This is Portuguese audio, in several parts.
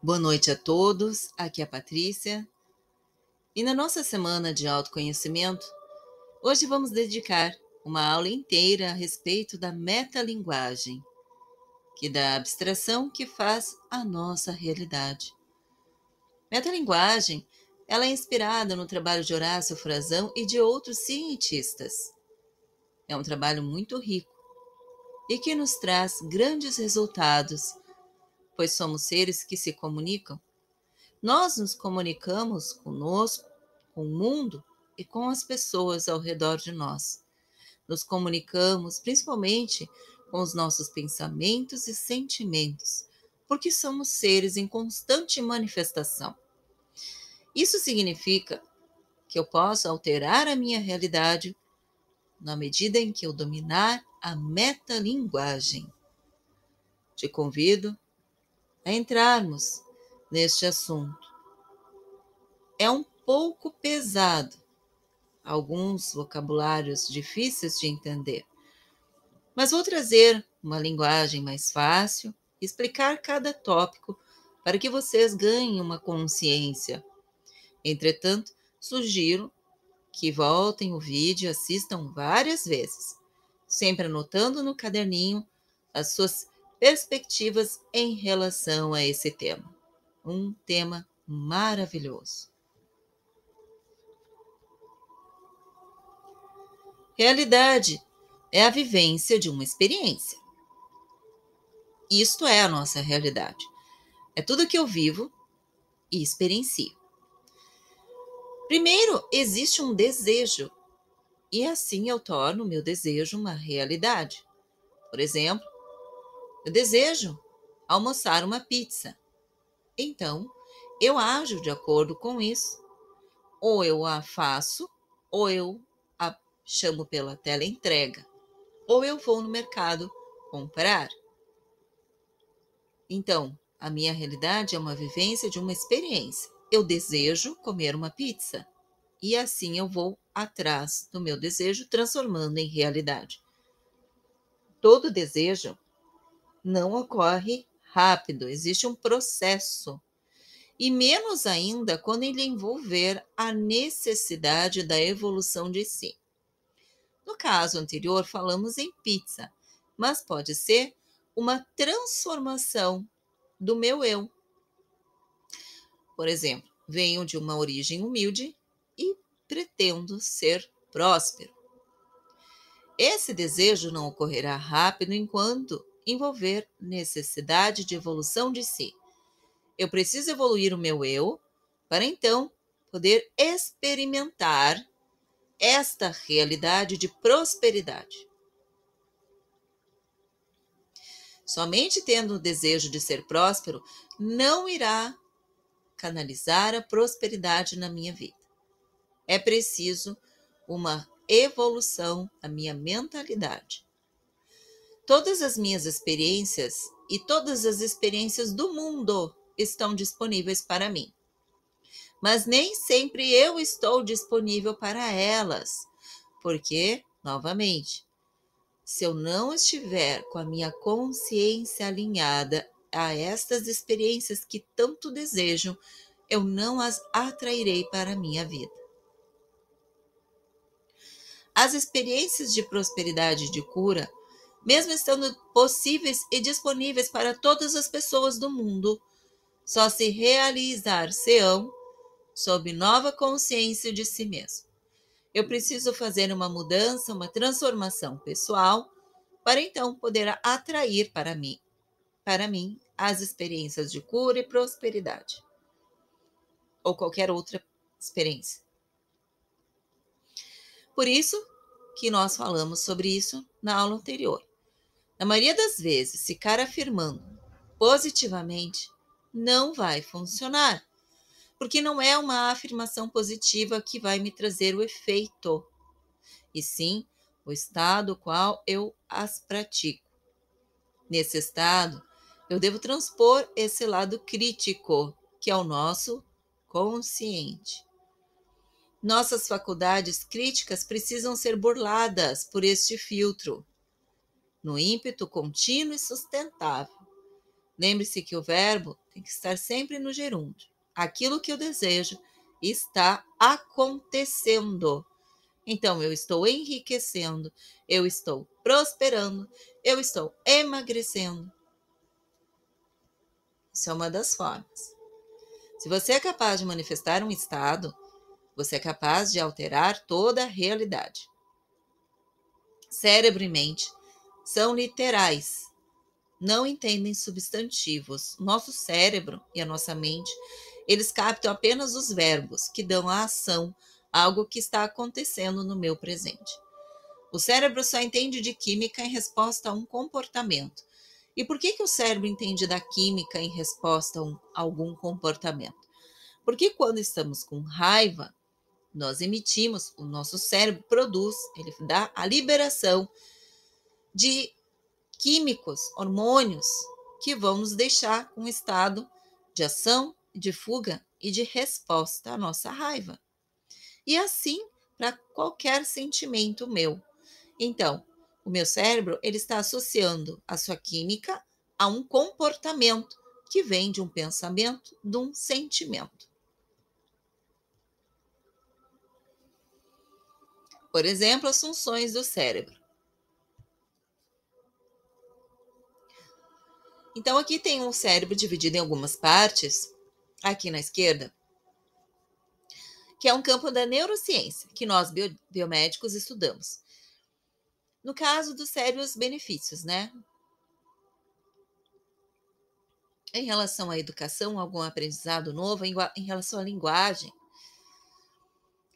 Boa noite a todos, aqui é a Patrícia. E na nossa semana de autoconhecimento, hoje vamos dedicar uma aula inteira a respeito da metalinguagem, que da abstração que faz a nossa realidade. Metalinguagem, ela é inspirada no trabalho de Horácio Frazão e de outros cientistas. É um trabalho muito rico e que nos traz grandes resultados, pois somos seres que se comunicam. Nós nos comunicamos conosco, com o mundo e com as pessoas ao redor de nós. Nos comunicamos principalmente com os nossos pensamentos e sentimentos, porque somos seres em constante manifestação. Isso significa que eu posso alterar a minha realidade na medida em que eu dominar a metalinguagem. Te convido a entrarmos neste assunto. É um pouco pesado, alguns vocabulários difíceis de entender, mas vou trazer uma linguagem mais fácil e explicar cada tópico para que vocês ganhem uma consciência. Entretanto, sugiro que voltem o vídeo e assistam várias vezes, sempre anotando no caderninho as suas perspectivas em relação a esse tema. Um tema maravilhoso. Realidade é a vivência de uma experiência. Isto é a nossa realidade. É tudo que eu vivo e experiencio. Primeiro, existe um desejo, e assim eu torno o meu desejo uma realidade. Por exemplo, eu desejo almoçar uma pizza. Então, eu ajo de acordo com isso. Ou eu a faço, ou eu a chamo pela teleentrega, ou eu vou no mercado comprar. Então, a minha realidade é uma vivência de uma experiência. Eu desejo comer uma pizza e assim eu vou atrás do meu desejo, transformando em realidade. Todo desejo não ocorre rápido, existe um processo. E menos ainda quando ele envolver a necessidade da evolução de si. No caso anterior, falamos em pizza, mas pode ser uma transformação do meu eu. Por exemplo, venho de uma origem humilde e pretendo ser próspero. Esse desejo não ocorrerá rápido enquanto envolver necessidade de evolução de si. Eu preciso evoluir o meu eu para então poder experimentar esta realidade de prosperidade. Somente tendo o desejo de ser próspero não irá canalizar a prosperidade na minha vida. É preciso uma evolução da minha mentalidade. Todas as minhas experiências e todas as experiências do mundo estão disponíveis para mim. Mas nem sempre eu estou disponível para elas, porque, novamente, se eu não estiver com a minha consciência alinhada a estas experiências que tanto desejo, eu não as atrairei para a minha vida. As experiências de prosperidade e de cura, mesmo estando possíveis e disponíveis para todas as pessoas do mundo, só se realizar-se-ão sob nova consciência de si mesmo. Eu preciso fazer uma mudança, uma transformação pessoal, para então poder atrair para mim, as experiências de cura e prosperidade, ou qualquer outra experiência. Por isso que nós falamos sobre isso na aula anterior. Na maioria das vezes, ficar afirmando positivamente não vai funcionar, porque não é uma afirmação positiva que vai me trazer o efeito, e sim o estado qual eu as pratico. Nesse estado, eu devo transpor esse lado crítico, que é o nosso consciente. Nossas faculdades críticas precisam ser burladas por este filtro, no ímpeto contínuo e sustentável Lembre-se que o verbo tem que estar sempre no gerúndio. Aquilo que eu desejo está acontecendo. Então, eu estou enriquecendo, eu estou prosperando, eu estou emagrecendo. Isso é uma das formas. Se você é capaz de manifestar um estado, você é capaz de alterar toda a realidade. Cérebro e mente são literais, não entendem substantivos. Nosso cérebro e a nossa mente, eles captam apenas os verbos que dão a ação, algo que está acontecendo no meu presente. O cérebro só entende de química em resposta a um comportamento. E por que o cérebro entende da química em resposta a algum comportamento? Porque quando estamos com raiva, nós emitimos, o nosso cérebro produz, ele dá a liberação de químicos, hormônios, que vão nos deixar com um estado de ação, de fuga e de resposta à nossa raiva. E assim para qualquer sentimento meu. Então, o meu cérebro ele está associando a sua química a um comportamento que vem de um pensamento, de um sentimento. Por exemplo, as funções do cérebro. Então, aqui tem um cérebro dividido em algumas partes, aqui na esquerda, que é um campo da neurociência, que nós biomédicos estudamos. No caso do cérebro, os benefícios, né? Em relação à educação, algum aprendizado novo, em relação à linguagem,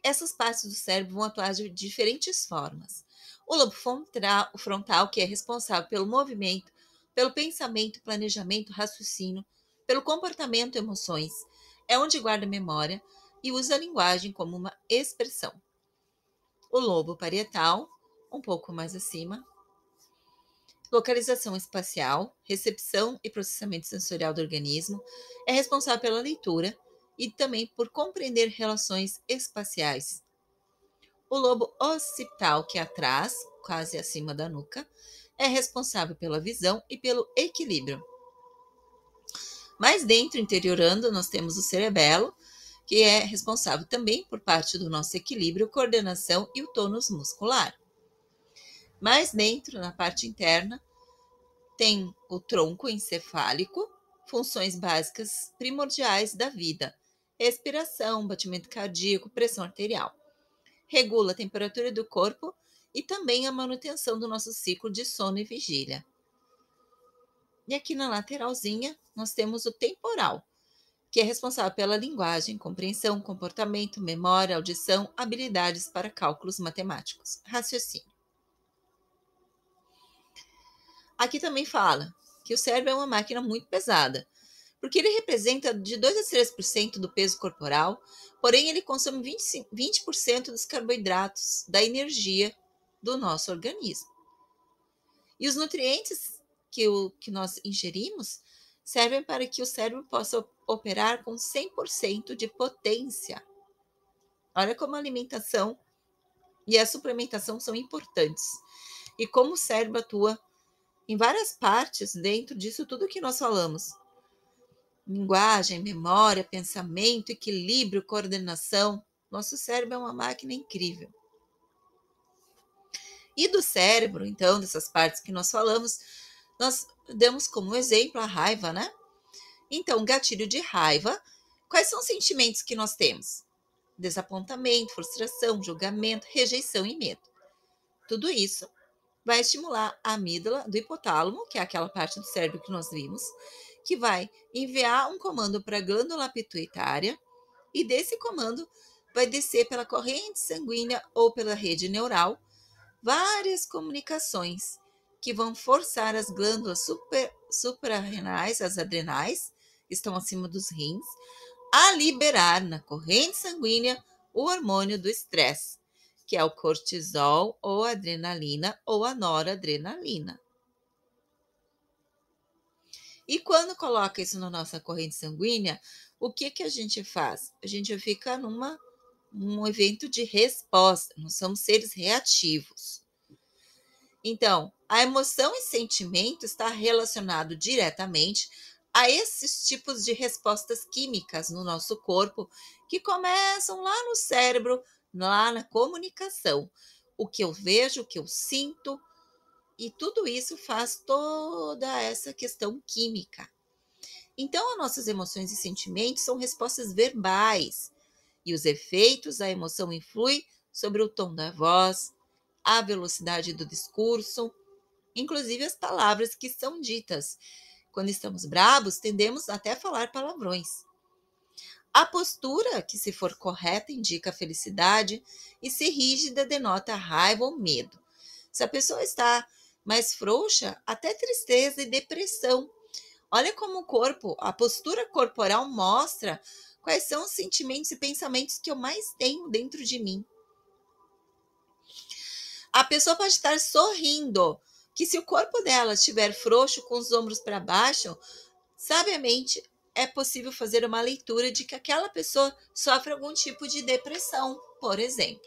essas partes do cérebro vão atuar de diferentes formas. O lobo frontal, que é responsável pelo movimento, pelo pensamento, planejamento, raciocínio, pelo comportamento e emoções, é onde guarda a memória e usa a linguagem como uma expressão. O lobo parietal, um pouco mais acima, localização espacial, recepção e processamento sensorial do organismo, é responsável pela leitura e também por compreender relações espaciais. O lobo occipital, que é atrás, quase acima da nuca, é responsável pela visão e pelo equilíbrio. Mais dentro, interiorando, nós temos o cerebelo, que é responsável também por parte do nosso equilíbrio, coordenação e o tônus muscular. Mais dentro, na parte interna, tem o tronco encefálico, funções básicas primordiais da vida: respiração, batimento cardíaco, pressão arterial. Regula a temperatura do corpo e também a manutenção do nosso ciclo de sono e vigília. E aqui na lateralzinha, nós temos o temporal, que é responsável pela linguagem, compreensão, comportamento, memória, audição, habilidades para cálculos matemáticos, raciocínio. Aqui também fala que o cérebro é uma máquina muito pesada, porque ele representa de 2 a 3% do peso corporal, porém ele consome 20% dos carboidratos, da energia do nosso organismo. E os nutrientes que nós ingerimos servem para que o cérebro possa operar com 100% de potência. Olha como a alimentação e a suplementação são importantes. E como o cérebro atua em várias partes dentro disso tudo que nós falamos. Linguagem, memória, pensamento, equilíbrio, coordenação. Nosso cérebro é uma máquina incrível. E do cérebro, então, dessas partes que nós falamos, nós demos como exemplo a raiva, né? Então, gatilho de raiva, quais são os sentimentos que nós temos? Desapontamento, frustração, julgamento, rejeição e medo. Tudo isso vai estimular a amígdala do hipotálamo, que é aquela parte do cérebro que nós vimos, que vai enviar um comando para a glândula pituitária e desse comando vai descer pela corrente sanguínea ou pela rede neural várias comunicações que vão forçar as glândulas suprarrenais, as adrenais, estão acima dos rins, a liberar na corrente sanguínea o hormônio do estresse, que é o cortisol ou a adrenalina ou a noradrenalina. E quando coloca isso na nossa corrente sanguínea, o que a gente faz? A gente fica num evento de resposta, nós somos seres reativos. Então, a emoção e sentimento está relacionado diretamente a esses tipos de respostas químicas no nosso corpo que começam lá no cérebro, lá na comunicação. O que eu vejo, o que eu sinto, e tudo isso faz toda essa questão química. Então, as nossas emoções e sentimentos são respostas verbais, e os efeitos da emoção influem sobre o tom da voz, a velocidade do discurso, inclusive as palavras que são ditas. Quando estamos bravos, tendemos até a falar palavrões. A postura, que se for correta, indica felicidade e se rígida denota raiva ou medo. Se a pessoa está mais frouxa, até tristeza e depressão. Olha como o corpo, a postura corporal mostra quais são os sentimentos e pensamentos que eu mais tenho dentro de mim. A pessoa pode estar sorrindo, que se o corpo dela estiver frouxo com os ombros para baixo, sabiamente é possível fazer uma leitura de que aquela pessoa sofre algum tipo de depressão, por exemplo.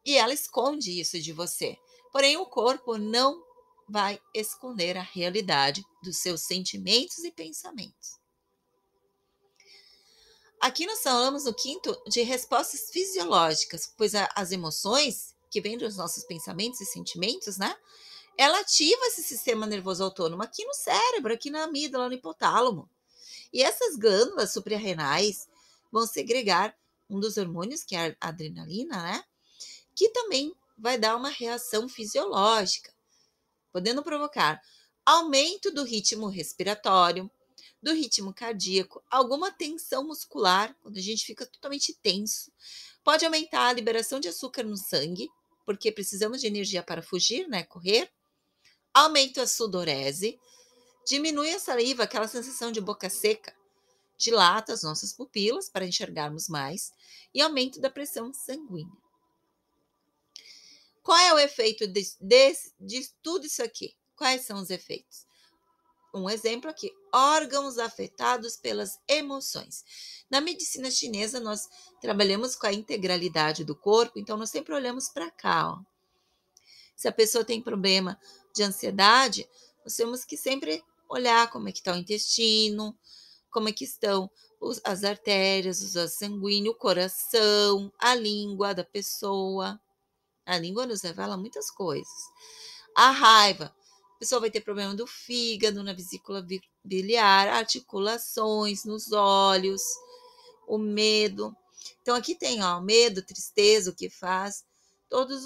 E ela esconde isso de você. Porém, o corpo não vai esconder a realidade dos seus sentimentos e pensamentos. Aqui nós falamos no quinto de respostas fisiológicas, pois as emoções, que vêm dos nossos pensamentos e sentimentos, né? Ela ativa esse sistema nervoso autônomo aqui no cérebro, aqui na amígdala, no hipotálamo. E essas glândulas suprarrenais vão segregar um dos hormônios, que é a adrenalina, né? Que também vai dar uma reação fisiológica, podendo provocar aumento do ritmo respiratório, do ritmo cardíaco, alguma tensão muscular, quando a gente fica totalmente tenso. Pode aumentar a liberação de açúcar no sangue, porque precisamos de energia para fugir, né? Correr. Aumenta a sudorese, diminui a saliva, aquela sensação de boca seca, dilata as nossas pupilas para enxergarmos mais e aumento da pressão sanguínea. Qual é o efeito de tudo isso aqui? Quais são os efeitos? Um exemplo aqui, órgãos afetados pelas emoções. Na medicina chinesa, nós trabalhamos com a integralidade do corpo, então nós sempre olhamos para cá. Ó. Se a pessoa tem problema de ansiedade, nós temos que sempre olhar como é que está o intestino, como é que estão as artérias, os vasos sanguíneos, o coração, a língua da pessoa. A língua nos revela muitas coisas. A raiva. A pessoa vai ter problema do fígado, na vesícula biliar, articulações, nos olhos, o medo. Então, aqui tem ó, medo, tristeza, o que faz, todos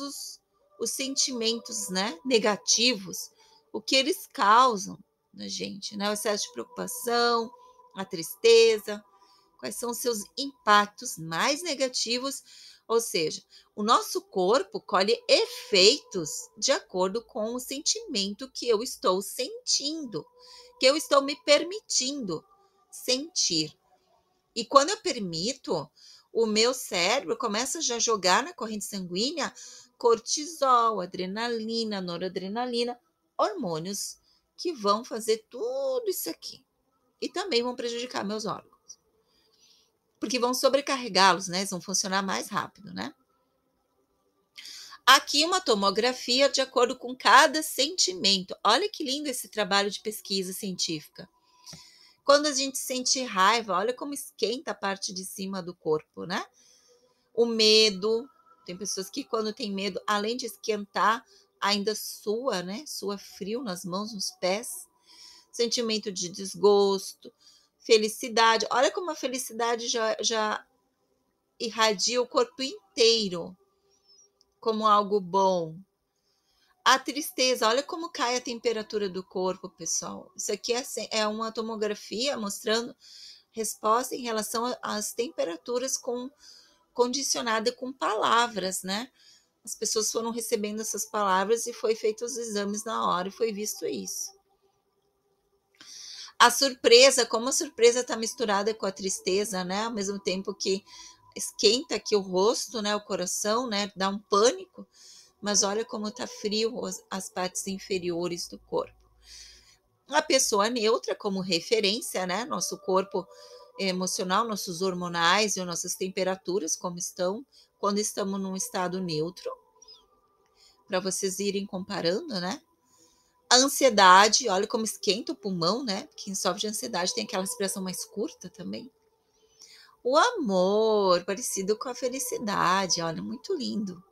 os sentimentos, né, negativos, o que eles causam na gente, né? O excesso de preocupação, a tristeza, quais são os seus impactos mais negativos, ou seja, o nosso corpo colhe efeitos de acordo com o sentimento que eu estou sentindo, que eu estou me permitindo sentir. E quando eu permito, o meu cérebro começa já a jogar na corrente sanguínea cortisol, adrenalina, noradrenalina, hormônios que vão fazer tudo isso aqui. E também vão prejudicar meus órgãos. Porque vão sobrecarregá-los, né? Eles vão funcionar mais rápido, né? Aqui uma tomografia de acordo com cada sentimento. Olha que lindo esse trabalho de pesquisa científica. Quando a gente sente raiva, olha como esquenta a parte de cima do corpo, né? O medo, tem pessoas que quando tem medo, além de esquentar, ainda sua, né? Sua frio nas mãos, nos pés. Sentimento de desgosto, felicidade. Olha como a felicidade já irradia o corpo inteiro como algo bom. A tristeza, olha como cai a temperatura do corpo, pessoal. Isso aqui é uma tomografia mostrando resposta em relação às temperaturas condicionada com palavras, né? As pessoas foram recebendo essas palavras e foi feito os exames na hora e foi visto isso. A surpresa, como a surpresa está misturada com a tristeza, né? Ao mesmo tempo que esquenta aqui o rosto, né? O coração, né? Dá um pânico, mas olha como está frio as partes inferiores do corpo. A pessoa neutra, como referência, né? Nosso corpo emocional, nossos hormonais e nossas temperaturas, como estão quando estamos num estado neutro, para vocês irem comparando, né? A ansiedade, olha como esquenta o pulmão, né? Quem sofre de ansiedade tem aquela respiração mais curta também. O amor, parecido com a felicidade, olha, muito lindo.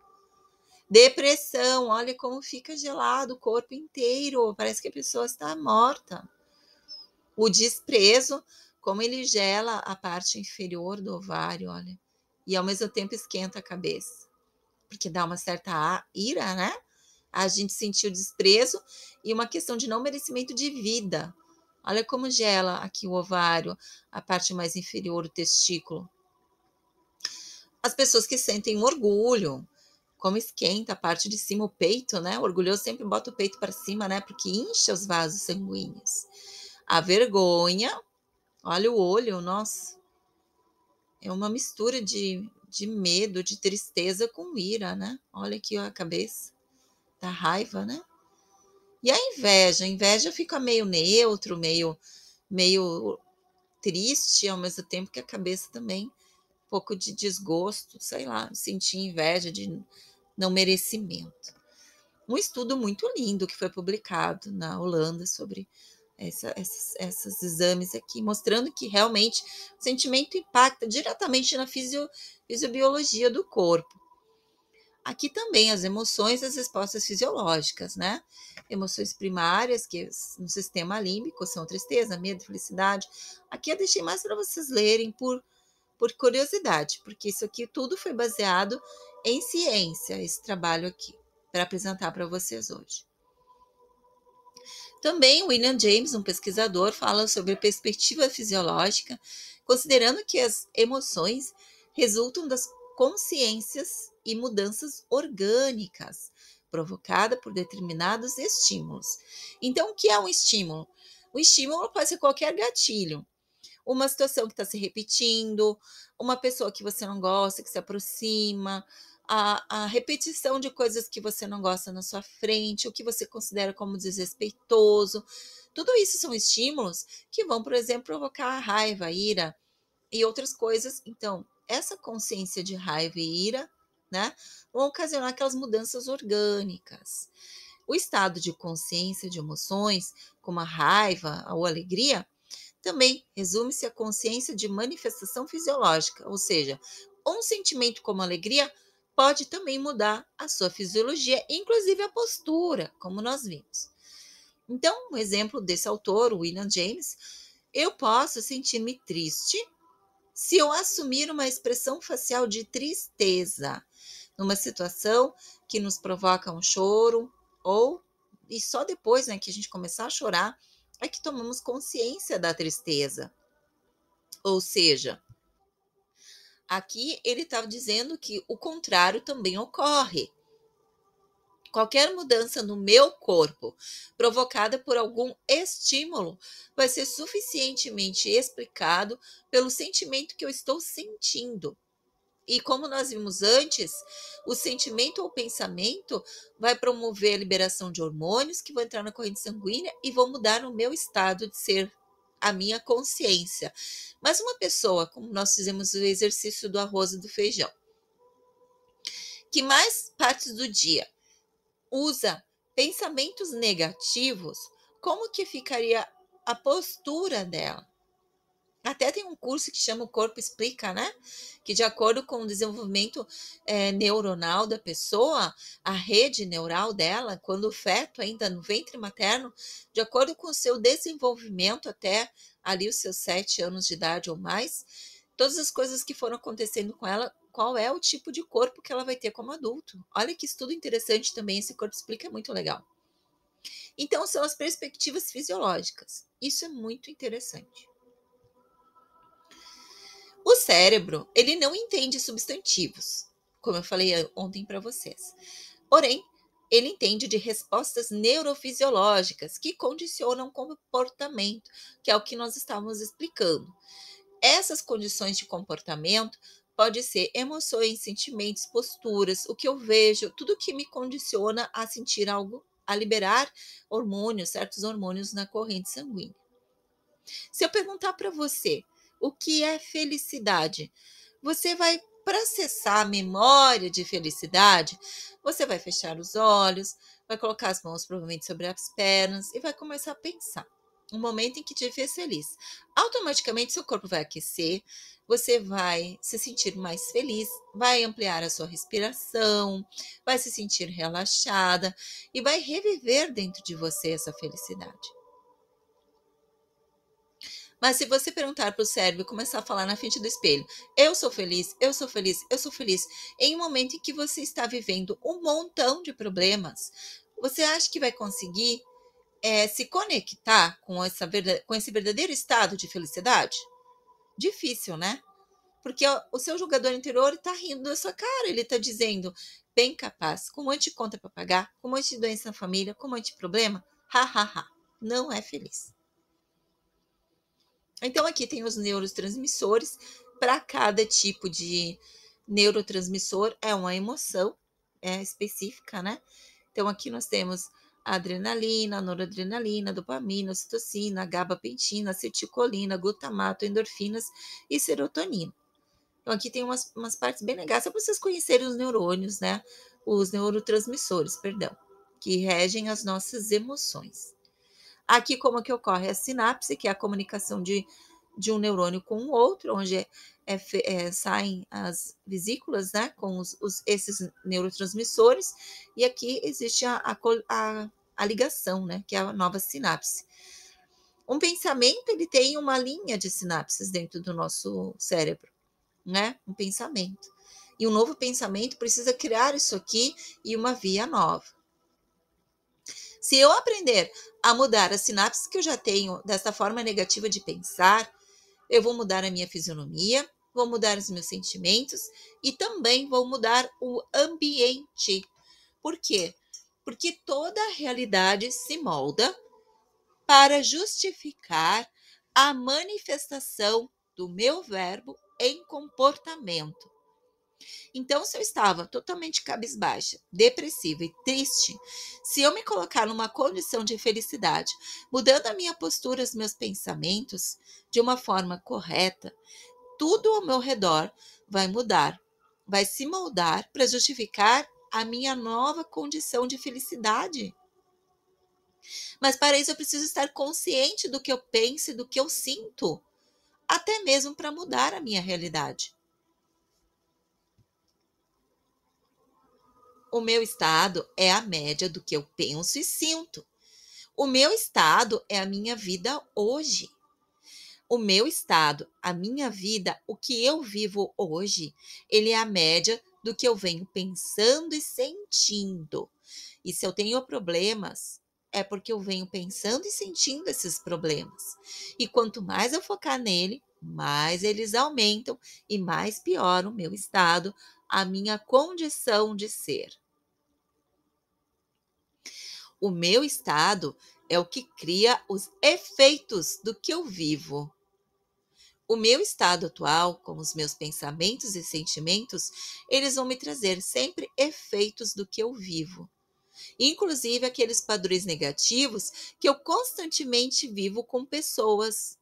Depressão, olha como fica gelado o corpo inteiro, parece que a pessoa está morta. O desprezo, como ele gela a parte inferior do ovário, olha, e ao mesmo tempo esquenta a cabeça, porque dá uma certa ira, né? A gente sentiu desprezo e uma questão de não merecimento de vida. Olha como gela aqui o ovário, a parte mais inferior do testículo. As pessoas que sentem um orgulho, como esquenta a parte de cima, o peito, né? O orgulhoso sempre bota o peito para cima, né? Porque incha os vasos sanguíneos. A vergonha, olha o olho, nossa, é uma mistura de medo, de tristeza com ira, né? Olha aqui ó, a cabeça, da raiva, né? E a inveja fica meio neutro, meio triste, ao mesmo tempo que a cabeça também, um pouco de desgosto, sei lá, sentir inveja de não merecimento. Um estudo muito lindo que foi publicado na Holanda sobre esses exames aqui, mostrando que realmente o sentimento impacta diretamente na fisiobiologia do corpo. Aqui também as emoções, as respostas fisiológicas, né? Emoções primárias, que no sistema límbico são tristeza, medo, felicidade. Aqui eu deixei mais para vocês lerem por curiosidade, porque isso aqui tudo foi baseado em ciência, esse trabalho aqui, para apresentar para vocês hoje. Também William James, um pesquisador, fala sobre perspectiva fisiológica, considerando que as emoções resultam das consciências e mudanças orgânicas provocadas por determinados estímulos. Então, o que é um estímulo? O estímulo pode ser qualquer gatilho. Uma situação que está se repetindo, uma pessoa que você não gosta, que se aproxima, a repetição de coisas que você não gosta na sua frente, o que você considera como desrespeitoso. Tudo isso são estímulos que vão, por exemplo, provocar a raiva, a ira e outras coisas. Então, essa consciência de raiva e ira, né, vão ocasionar aquelas mudanças orgânicas. O estado de consciência de emoções, como a raiva ou a alegria, também resume-se a consciência de manifestação fisiológica, ou seja, um sentimento como alegria pode também mudar a sua fisiologia, inclusive a postura, como nós vimos. Então, um exemplo desse autor, William James, eu posso sentir-me triste se eu assumir uma expressão facial de tristeza numa situação que nos provoca um choro, e só depois, né, que a gente começar a chorar, é que tomamos consciência da tristeza. Ou seja, aqui ele estava dizendo que o contrário também ocorre. Qualquer mudança no meu corpo provocada por algum estímulo vai ser suficientemente explicado pelo sentimento que eu estou sentindo. E como nós vimos antes, o sentimento ou pensamento vai promover a liberação de hormônios que vão entrar na corrente sanguínea e vão mudar o meu estado de ser, a minha consciência. Mas uma pessoa, como nós fizemos o exercício do arroz e do feijão, que mais partes do dia usa pensamentos negativos, como que ficaria a postura dela? Até tem um curso que chama O Corpo Explica, né? Que de acordo com o desenvolvimento neuronal da pessoa, a rede neural dela, quando o feto ainda no ventre materno, de acordo com o seu desenvolvimento até ali os seus 7 anos de idade ou mais, todas as coisas que foram acontecendo com ela, qual é o tipo de corpo que ela vai ter como adulto. Olha que estudo interessante também, esse Corpo Explica é muito legal. Então, são as perspectivas fisiológicas. Isso é muito interessante. O cérebro, ele não entende substantivos, como eu falei ontem para vocês. Porém, ele entende de respostas neurofisiológicas que condicionam o comportamento, que é o que nós estávamos explicando. Essas condições de comportamento pode ser emoções, sentimentos, posturas, o que eu vejo, tudo que me condiciona a sentir algo, a liberar hormônios, certos hormônios na corrente sanguínea. Se eu perguntar para você o que é felicidade, você vai processar a memória de felicidade, você vai fechar os olhos, vai colocar as mãos provavelmente sobre as pernas e vai começar a pensar. Um momento em que te fez feliz. Automaticamente seu corpo vai aquecer, você vai se sentir mais feliz, vai ampliar a sua respiração, vai se sentir relaxada e vai reviver dentro de você essa felicidade. Mas se você perguntar para o cérebro e começar a falar na frente do espelho, eu sou feliz, eu sou feliz, eu sou feliz, em um momento em que você está vivendo um montão de problemas, você acha que vai conseguir se conectar com esse verdadeiro estado de felicidade? Difícil, né? Porque o seu jogador interior está rindo da sua cara, ele está dizendo, bem capaz, com um monte de conta para pagar, com um monte de doença na família, com um monte de problema, ha, ha, ha, não é feliz. Então, aqui tem os neurotransmissores. Para cada tipo de neurotransmissor, é uma emoção específica, né? Então, aqui nós temos a adrenalina, a noradrenalina, a dopamina, a ocitocina, a gabapentina, a acetilcolina, glutamato, endorfinas e serotonina. Então, aqui tem umas partes bem legais, só para vocês conhecerem os neurônios, né? Os neurotransmissores, perdão, que regem as nossas emoções. Aqui, como que ocorre a sinapse, que é a comunicação de um neurônio com o outro, onde saem as vesículas, né, com esses neurotransmissores, e aqui existe a ligação, né, que é a nova sinapse. Um pensamento, ele tem uma linha de sinapses dentro do nosso cérebro, né, um pensamento. E um novo pensamento precisa criar isso aqui e uma via nova. Se eu aprender a mudar as sinapses que eu já tenho dessa forma negativa de pensar, eu vou mudar a minha fisionomia, vou mudar os meus sentimentos e também vou mudar o ambiente. Por quê? Porque toda a realidade se molda para justificar a manifestação do meu verbo em comportamento. Então, se eu estava totalmente cabisbaixa, depressiva e triste, se eu me colocar numa condição de felicidade, mudando a minha postura, os meus pensamentos de uma forma correta, tudo ao meu redor vai mudar, vai se moldar para justificar a minha nova condição de felicidade. Mas para isso eu preciso estar consciente do que eu penso e do que eu sinto, até mesmo para mudar a minha realidade. O meu estado é a média do que eu penso e sinto. O meu estado é a minha vida hoje. O meu estado, a minha vida, o que eu vivo hoje, ele é a média do que eu venho pensando e sentindo. E se eu tenho problemas, é porque eu venho pensando e sentindo esses problemas. E quanto mais eu focar nele, mais eles aumentam e mais piora o meu estado, a minha condição de ser. O meu estado é o que cria os efeitos do que eu vivo. O meu estado atual, com os meus pensamentos e sentimentos, eles vão me trazer sempre efeitos do que eu vivo. Inclusive aqueles padrões negativos que eu constantemente vivo com pessoas.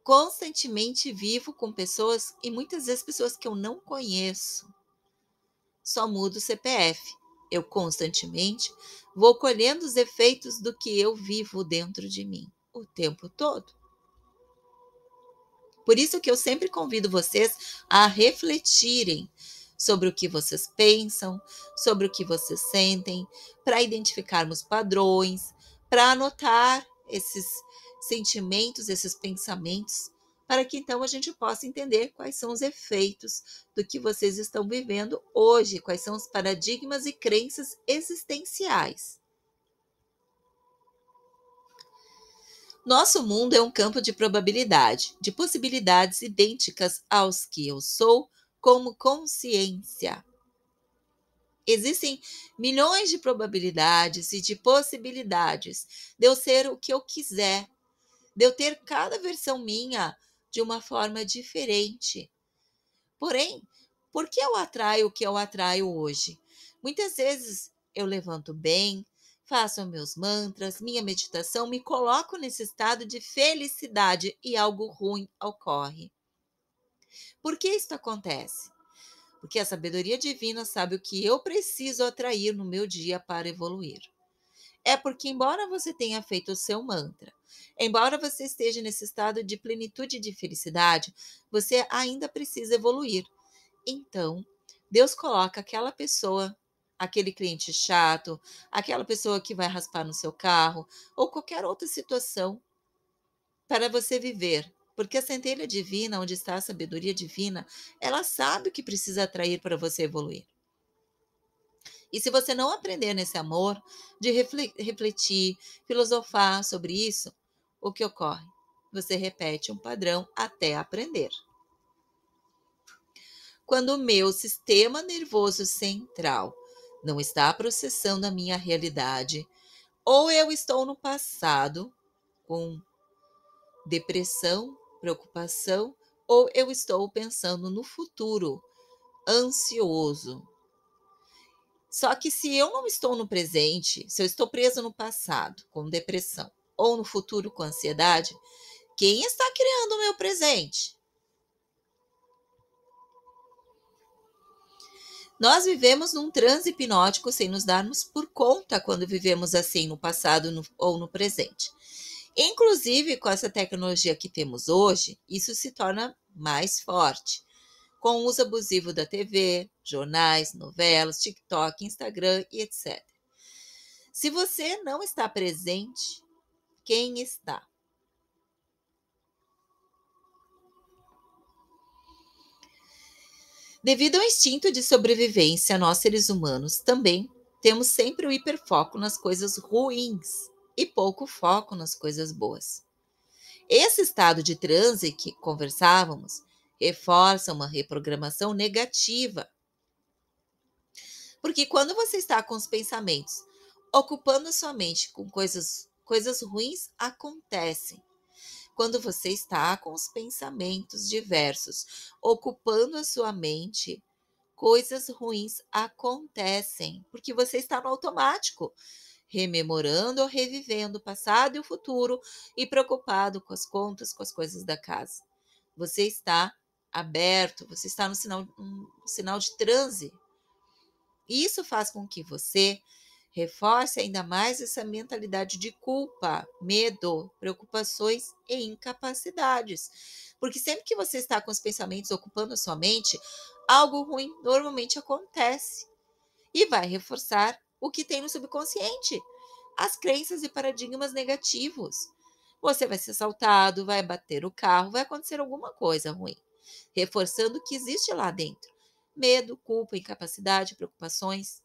Constantemente vivo com pessoas e muitas vezes pessoas que eu não conheço. Só mudo o CPF. Eu constantemente vou colhendo os efeitos do que eu vivo dentro de mim o tempo todo. Por isso que eu sempre convido vocês a refletirem sobre o que vocês pensam, sobre o que vocês sentem, para identificarmos padrões, para anotar esses sentimentos, esses pensamentos, para que então a gente possa entender quais são os efeitos do que vocês estão vivendo hoje, quais são os paradigmas e crenças existenciais. Nosso mundo é um campo de probabilidade, de possibilidades idênticas aos que eu sou como consciência. Existem milhões de probabilidades e de possibilidades de eu ser o que eu quiser, de eu ter cada versão minha de uma forma diferente. Porém, por que eu atraio o que eu atraio hoje? Muitas vezes eu levanto bem, faço meus mantras, minha meditação, me coloco nesse estado de felicidade e algo ruim ocorre. Por que isso acontece? porque a sabedoria divina sabe o que eu preciso atrair no meu dia para evoluir. É porque, embora você tenha feito o seu mantra, embora você esteja nesse estado de plenitude e de felicidade, você ainda precisa evoluir. Então, Deus coloca aquela pessoa, aquele cliente chato, aquela pessoa que vai raspar no seu carro, ou qualquer outra situação para você viver. Porque a centelha divina, onde está a sabedoria divina, ela sabe o que precisa atrair para você evoluir. E se você não aprender nesse amor, de refletir, filosofar sobre isso, o que ocorre? Você repete um padrão até aprender. Quando o meu sistema nervoso central não está processando a minha realidade, ou eu estou no passado com depressão, preocupação, ou eu estou pensando no futuro, ansioso. Só que se eu não estou no presente, se eu estou preso no passado com depressão, ou no futuro com ansiedade, quem está criando o meu presente? Nós vivemos num transe hipnótico sem nos darmos por conta quando vivemos assim no passado ou no presente. Inclusive, com essa tecnologia que temos hoje, isso se torna mais forte. Com o uso abusivo da TV, jornais, novelas, TikTok, Instagram e etc. Se você não está presente, quem está? Devido ao instinto de sobrevivência, nós seres humanos também temos sempre o hiperfoco nas coisas ruins e pouco foco nas coisas boas. Esse estado de transe que conversávamos reforça uma reprogramação negativa. Porque quando você está com os pensamentos ocupando a sua mente com coisas ruins acontecem. Quando você está com os pensamentos diversos ocupando a sua mente, coisas ruins acontecem, porque você está no automático, rememorando ou revivendo o passado e o futuro e preocupado com as contas, com as coisas da casa. Você está aberto, você está no sinal de transe. E isso faz com que você reforce ainda mais essa mentalidade de culpa, medo, preocupações e incapacidades. Porque sempre que você está com os pensamentos ocupando a sua mente, algo ruim normalmente acontece e vai reforçar o que tem no subconsciente, as crenças e paradigmas negativos. Você vai ser assaltado, vai bater o carro, vai acontecer alguma coisa ruim, reforçando o que existe lá dentro. Medo, culpa, incapacidade, preocupações.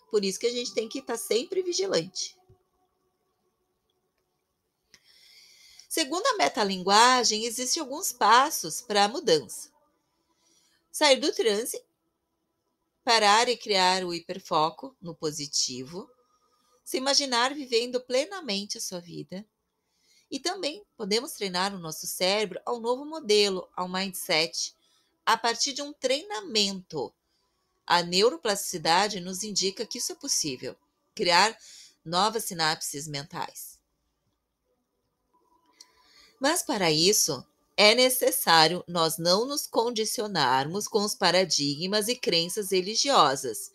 Por isso que a gente tem que estar sempre vigilante. Segundo a metalinguagem, existem alguns passos para a mudança. Sair do transe, parar e criar o hiperfoco no positivo, se imaginar vivendo plenamente a sua vida. E também podemos treinar o nosso cérebro ao novo modelo, ao mindset, a partir de um treinamento. A neuroplasticidade nos indica que isso é possível, criar novas sinapses mentais. Mas para isso, é necessário nós não nos condicionarmos com os paradigmas e crenças religiosas.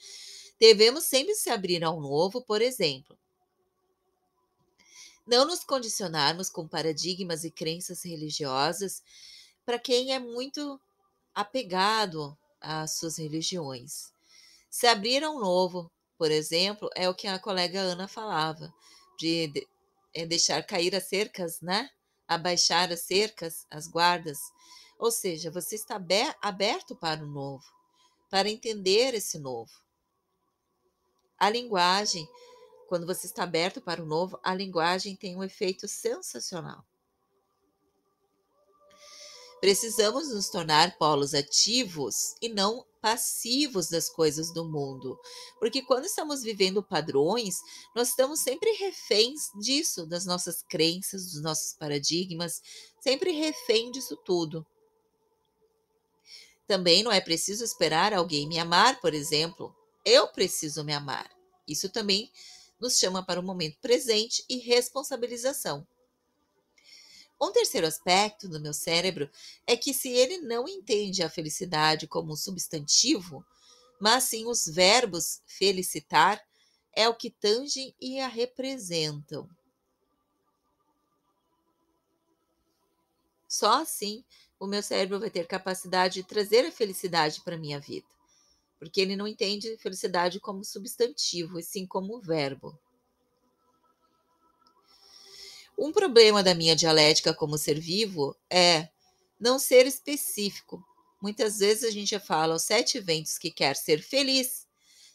Devemos sempre se abrir ao novo, por exemplo. Não nos condicionarmos com paradigmas e crenças religiosas para quem é muito apegado às suas religiões. Se abrir ao novo, por exemplo, é o que a colega Ana falava, de deixar cair as cercas, né? Abaixar as cercas, as guardas. Ou seja, você está aberto para o novo, para entender esse novo. A linguagem, quando você está aberto para o novo, a linguagem tem um efeito sensacional. Precisamos nos tornar polos ativos e não passivos das coisas do mundo. Porque quando estamos vivendo padrões, nós estamos sempre reféns disso, das nossas crenças, dos nossos paradigmas, sempre refém disso tudo. Também não é preciso esperar alguém me amar, por exemplo. Eu preciso me amar. Isso também nos chama para o momento presente e responsabilização. Um terceiro aspecto do meu cérebro é que se ele não entende a felicidade como um substantivo, mas sim os verbos felicitar, é o que tangem e a representam. Só assim o meu cérebro vai ter capacidade de trazer a felicidade para a minha vida, porque ele não entende felicidade como substantivo, e sim como verbo. Um problema da minha dialética como ser vivo é não ser específico. Muitas vezes a gente fala aos 7 ventos que quer ser feliz,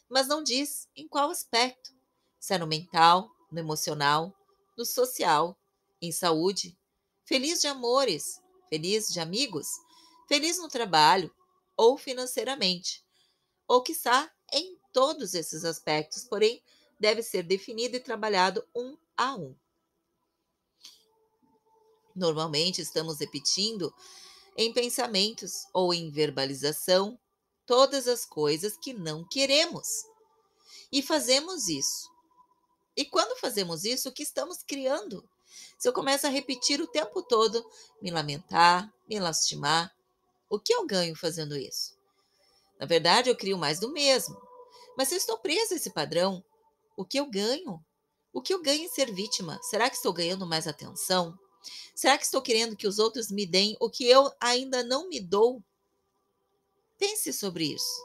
mas não diz em qual aspecto. Se é no mental, no emocional, no social, em saúde, feliz de amores, feliz de amigos, feliz no trabalho ou financeiramente, ou quiçá em todos esses aspectos, porém deve ser definido e trabalhado um a um. Normalmente estamos repetindo em pensamentos ou em verbalização todas as coisas que não queremos. E fazemos isso. E quando fazemos isso, o que estamos criando? Se eu começo a repetir o tempo todo, me lamentar, me lastimar, o que eu ganho fazendo isso? Na verdade, eu crio mais do mesmo. Mas se eu estou presa a esse padrão, o que eu ganho? O que eu ganho em ser vítima? Será que estou ganhando mais atenção? Será que estou querendo que os outros me deem o que eu ainda não me dou? Pense sobre isso.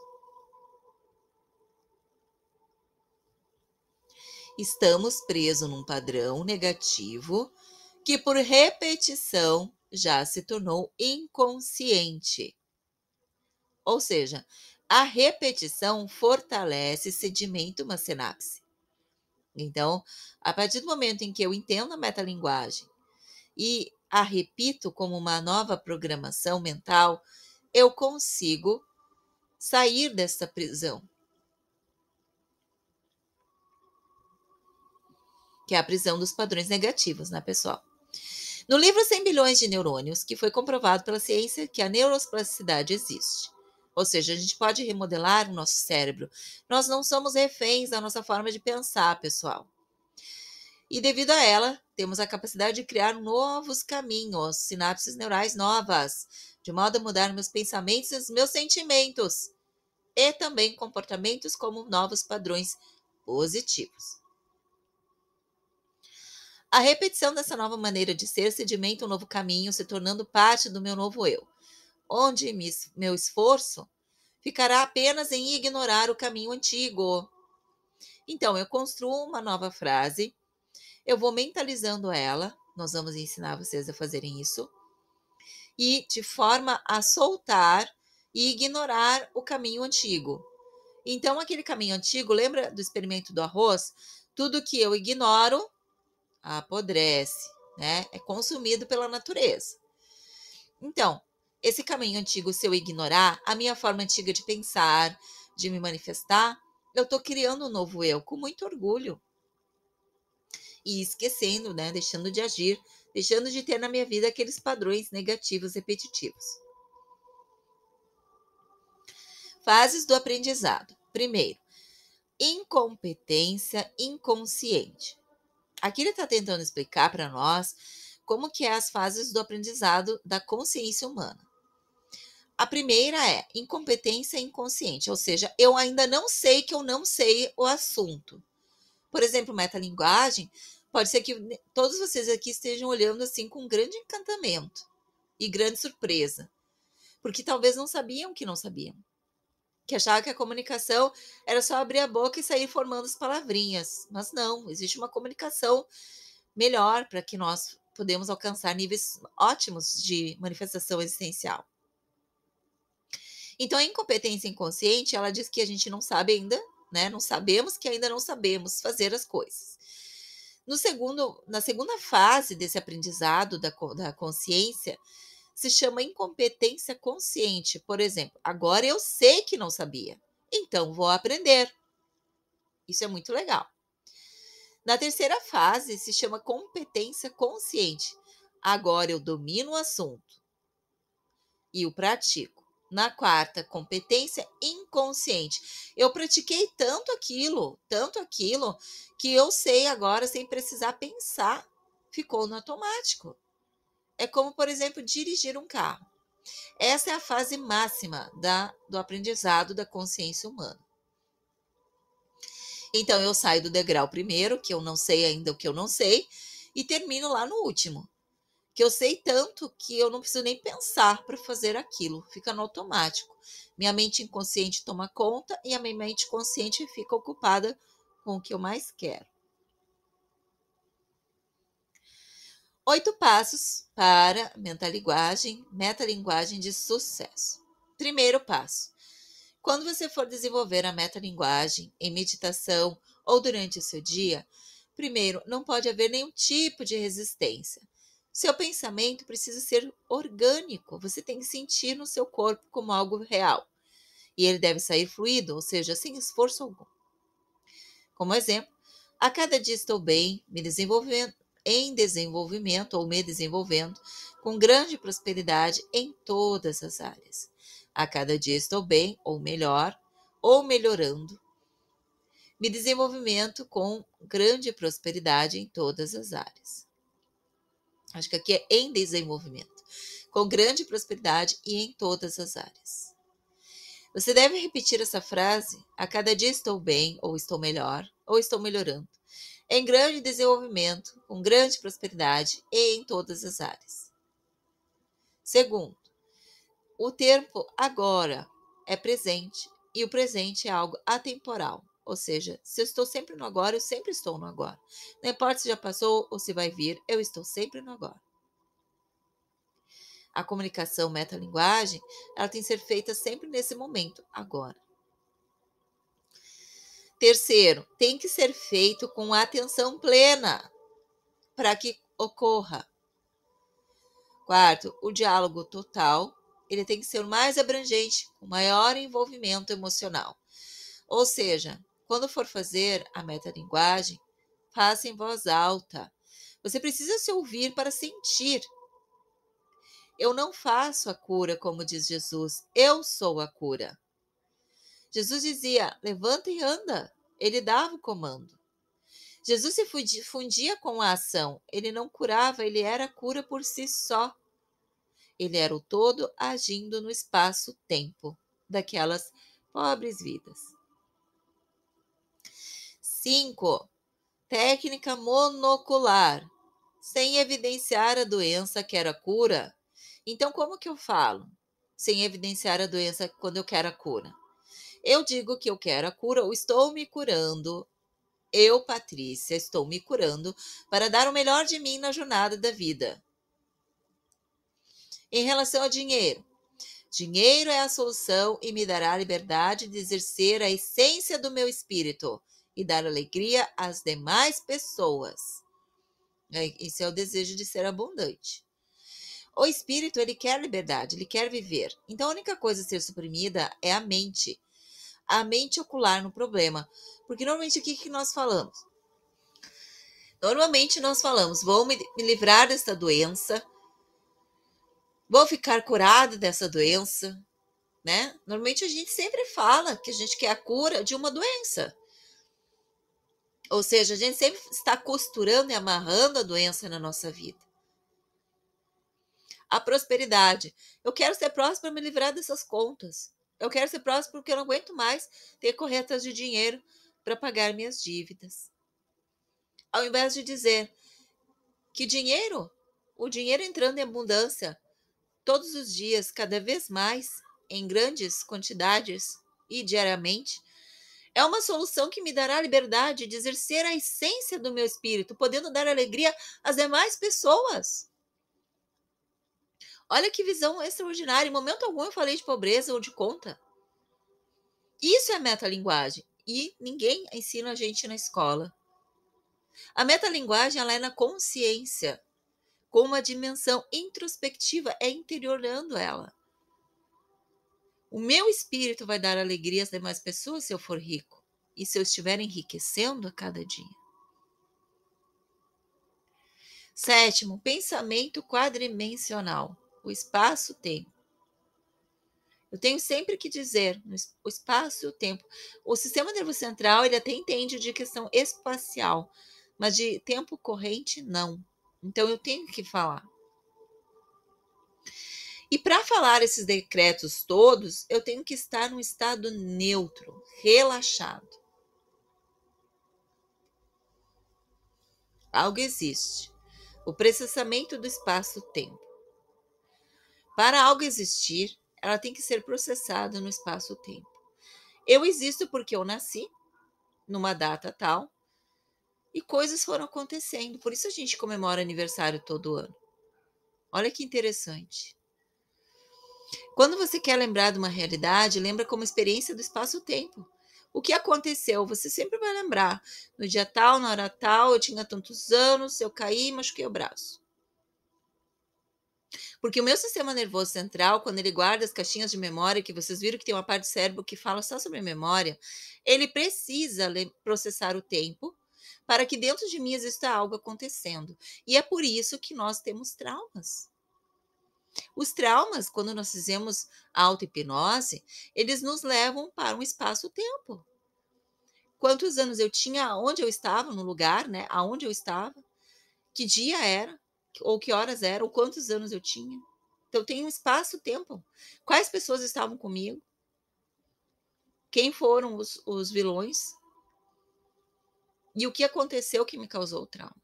Estamos presos num padrão negativo que, por repetição, já se tornou inconsciente. Ou seja, a repetição fortalece e sedimenta uma sinapse. Então, a partir do momento em que eu entendo a metalinguagem e a repito como uma nova programação mental, eu consigo sair dessa prisão, que é a prisão dos padrões negativos, né, pessoal? No livro 100 bilhões de neurônios, que foi comprovado pela ciência que a neuroplasticidade existe. Ou seja, a gente pode remodelar o nosso cérebro. Nós não somos reféns da nossa forma de pensar, pessoal. E devido a ela, temos a capacidade de criar novos caminhos, sinapses neurais novas, de modo a mudar meus pensamentos e os meus sentimentos, e também comportamentos como novos padrões positivos. A repetição dessa nova maneira de ser sedimenta um novo caminho, se tornando parte do meu novo eu, onde meu esforço ficará apenas em ignorar o caminho antigo. Então, eu construo uma nova frase, eu vou mentalizando ela, nós vamos ensinar vocês a fazerem isso, e de forma a soltar e ignorar o caminho antigo. Então, aquele caminho antigo, lembra do experimento do arroz? Tudo que eu ignoro apodrece, né? É consumido pela natureza. Então, esse caminho antigo, se eu ignorar, a minha forma antiga de pensar, de me manifestar, eu estou criando um novo eu com muito orgulho. E esquecendo, né? Deixando de agir, deixando de ter na minha vida aqueles padrões negativos repetitivos. Fases do aprendizado. Primeiro, incompetência inconsciente. Aqui ele está tentando explicar para nós como que é as fases do aprendizado da consciência humana. A primeira é incompetência inconsciente, ou seja, eu ainda não sei que eu não sei o assunto. Por exemplo, metalinguagem, pode ser que todos vocês aqui estejam olhando assim com um grande encantamento e grande surpresa, porque talvez não sabiam que não sabiam. Que achavam que a comunicação era só abrir a boca e sair formando as palavrinhas. Mas não, existe uma comunicação melhor para que nós podemos alcançar níveis ótimos de manifestação existencial. Então, a incompetência inconsciente, ela diz que a gente não sabe ainda, né? Não sabemos que ainda não sabemos fazer as coisas. Na segunda fase desse aprendizado da consciência, se chama incompetência consciente. Por exemplo, agora eu sei que não sabia, então vou aprender. Isso é muito legal. Na terceira fase, se chama competência consciente. Agora eu domino o assunto e o pratico. Na quarta, competência inconsciente. Eu pratiquei tanto aquilo, que eu sei agora sem precisar pensar. Ficou no automático. é como, por exemplo, dirigir um carro. Essa é a fase máxima do aprendizado da consciência humana. Então, eu saio do degrau primeiro, que eu não sei ainda o que eu não sei, e termino lá no último, que eu sei tanto que eu não preciso nem pensar para fazer aquilo, fica no automático. Minha mente inconsciente toma conta e a minha mente consciente fica ocupada com o que eu mais quero. 8 passos para metalinguagem de sucesso. Primeiro passo. Quando você for desenvolver a metalinguagem em meditação ou durante o seu dia, primeiro, não pode haver nenhum tipo de resistência. Seu pensamento precisa ser orgânico, você tem que sentir no seu corpo como algo real. E ele deve sair fluido, ou seja, sem esforço algum. Como exemplo, a cada dia estou bem, me desenvolvendo, em desenvolvimento ou me desenvolvendo, com grande prosperidade em todas as áreas. A cada dia estou bem, ou melhor, ou melhorando, me desenvolvimento com grande prosperidade em todas as áreas. Acho que aqui é em desenvolvimento, com grande prosperidade e em todas as áreas. Você deve repetir essa frase: a cada dia estou bem, ou estou melhor, ou estou melhorando, em grande desenvolvimento, com grande prosperidade e em todas as áreas. Segundo, o tempo agora é presente e o presente é algo atemporal. Ou seja, se eu estou sempre no agora, eu sempre estou no agora. Não importa se já passou ou se vai vir, eu estou sempre no agora. A comunicação metalinguagem, ela tem que ser feita sempre nesse momento, agora. Terceiro, tem que ser feito com atenção plena para que ocorra. Quarto, o diálogo total, ele tem que ser o mais abrangente, com maior envolvimento emocional. Ou seja, quando for fazer a metalinguagem, faça em voz alta. Você precisa se ouvir para sentir. Eu não faço a cura, como diz Jesus, eu sou a cura. Jesus dizia, levanta e anda. Ele dava o comando. Jesus se fundia com a ação. Ele não curava, ele era a cura por si só. Ele era o todo agindo no espaço-tempo daquelas pobres vidas. 5. Técnica monocular. Sem evidenciar a doença, quero a cura. Então, como que eu falo? Sem evidenciar a doença quando eu quero a cura. Eu digo que eu quero a cura ou estou me curando. Eu, Patrícia, estou me curando para dar o melhor de mim na jornada da vida. Em relação ao dinheiro. Dinheiro é a solução e me dará a liberdade de exercer a essência do meu espírito e dar alegria às demais pessoas. Esse é o desejo de ser abundante. O espírito, ele quer liberdade, ele quer viver. Então, a única coisa a ser suprimida é a mente. A mente ocular no problema. Porque normalmente o que nós falamos? Normalmente nós falamos, vou me livrar dessa doença, vou ficar curado dessa doença, né? Normalmente a gente sempre fala que a gente quer a cura de uma doença. Ou seja, a gente sempre está costurando e amarrando a doença na nossa vida. A prosperidade. Eu quero ser próspero para me livrar dessas contas. Eu quero ser próspero porque eu não aguento mais ter que correr atrás de dinheiro para pagar minhas dívidas. Ao invés de dizer que o dinheiro entrando em abundância todos os dias, cada vez mais, em grandes quantidades e diariamente, é uma solução que me dará a liberdade de exercer a essência do meu espírito, podendo dar alegria às demais pessoas. Olha que visão extraordinária. Em momento algum eu falei de pobreza ou de conta. Isso é metalinguagem. E ninguém ensina a gente na escola. A metalinguagem, ela é na consciência, com uma dimensão introspectiva, é interiorando ela. O meu espírito vai dar alegria às demais pessoas se eu for rico. E se eu estiver enriquecendo a cada dia. 7, pensamento quadridimensional. O espaço-tempo. Eu tenho sempre que dizer, o espaço e o tempo. O sistema nervoso central, ele até entende de questão espacial, mas de tempo corrente, não. Então, eu tenho que falar. E para falar esses decretos todos, eu tenho que estar num estado neutro, relaxado. Algo existe. O processamento do espaço-tempo. Para algo existir, ela tem que ser processada no espaço-tempo. Eu existo porque eu nasci numa data tal e coisas foram acontecendo. Por isso a gente comemora aniversário todo ano. Olha que interessante. Quando você quer lembrar de uma realidade, lembra como experiência do espaço-tempo. O que aconteceu, você sempre vai lembrar. No dia tal, na hora tal, eu tinha tantos anos, eu caí e machuquei o braço. Porque o meu sistema nervoso central, quando ele guarda as caixinhas de memória, que vocês viram que tem uma parte do cérebro que fala só sobre memória, ele precisa processar o tempo para que dentro de mim exista algo acontecendo. E é por isso que nós temos traumas. Os traumas, quando nós fizemos auto-hipnose, eles nos levam para um espaço-tempo. Quantos anos eu tinha, onde eu estava, no lugar, né? Aonde eu estava, que dia era, ou que horas era, ou quantos anos eu tinha. Então tem um espaço-tempo. Quais pessoas estavam comigo? Quem foram os vilões? E o que aconteceu que me causou o trauma?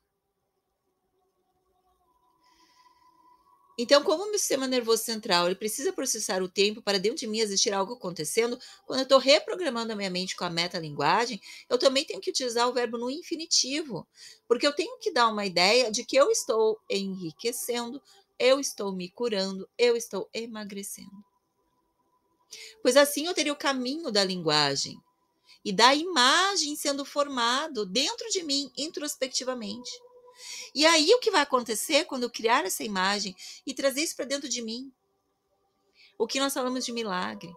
Então, como o meu sistema nervoso central ele precisa processar o tempo para dentro de mim existir algo acontecendo, quando eu estou reprogramando a minha mente com a metalinguagem, eu também tenho que utilizar o verbo no infinitivo, porque eu tenho que dar uma ideia de que eu estou enriquecendo, eu estou me curando, eu estou emagrecendo. Pois assim eu teria o caminho da linguagem e da imagem sendo formado dentro de mim, introspectivamente. E aí o que vai acontecer quando eu criar essa imagem e trazer isso para dentro de mim? O que nós falamos de milagre.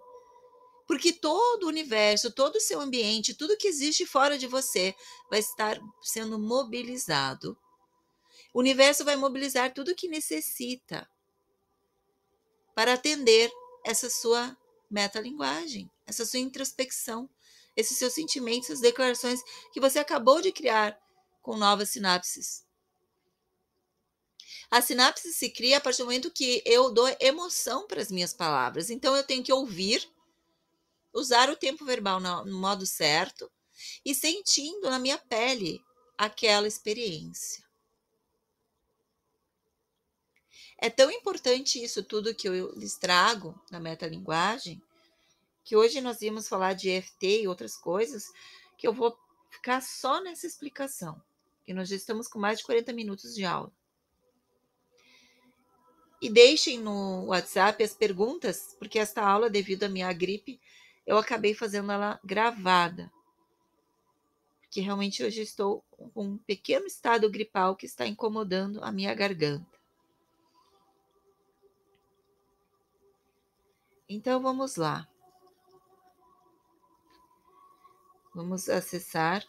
Porque todo o universo, todo o seu ambiente, tudo que existe fora de você vai estar sendo mobilizado. O universo vai mobilizar tudo o que necessita para atender essa sua metalinguagem, essa sua introspecção, esses seus sentimentos, essas declarações que você acabou de criar com novas sinapses. A sinapse se cria a partir do momento que eu dou emoção para as minhas palavras. Então, eu tenho que ouvir, usar o tempo verbal no modo certo e sentindo na minha pele aquela experiência. É tão importante isso tudo que eu lhes trago na metalinguagem, que hoje nós íamos falar de EFT e outras coisas, que eu vou ficar só nessa explicação, que nós já estamos com mais de 40 minutos de aula. E deixem no WhatsApp as perguntas, porque esta aula, devido à minha gripe, eu acabei fazendo ela gravada. Porque realmente hoje estou com um pequeno estado gripal que está incomodando a minha garganta. Então vamos lá. Vamos acessar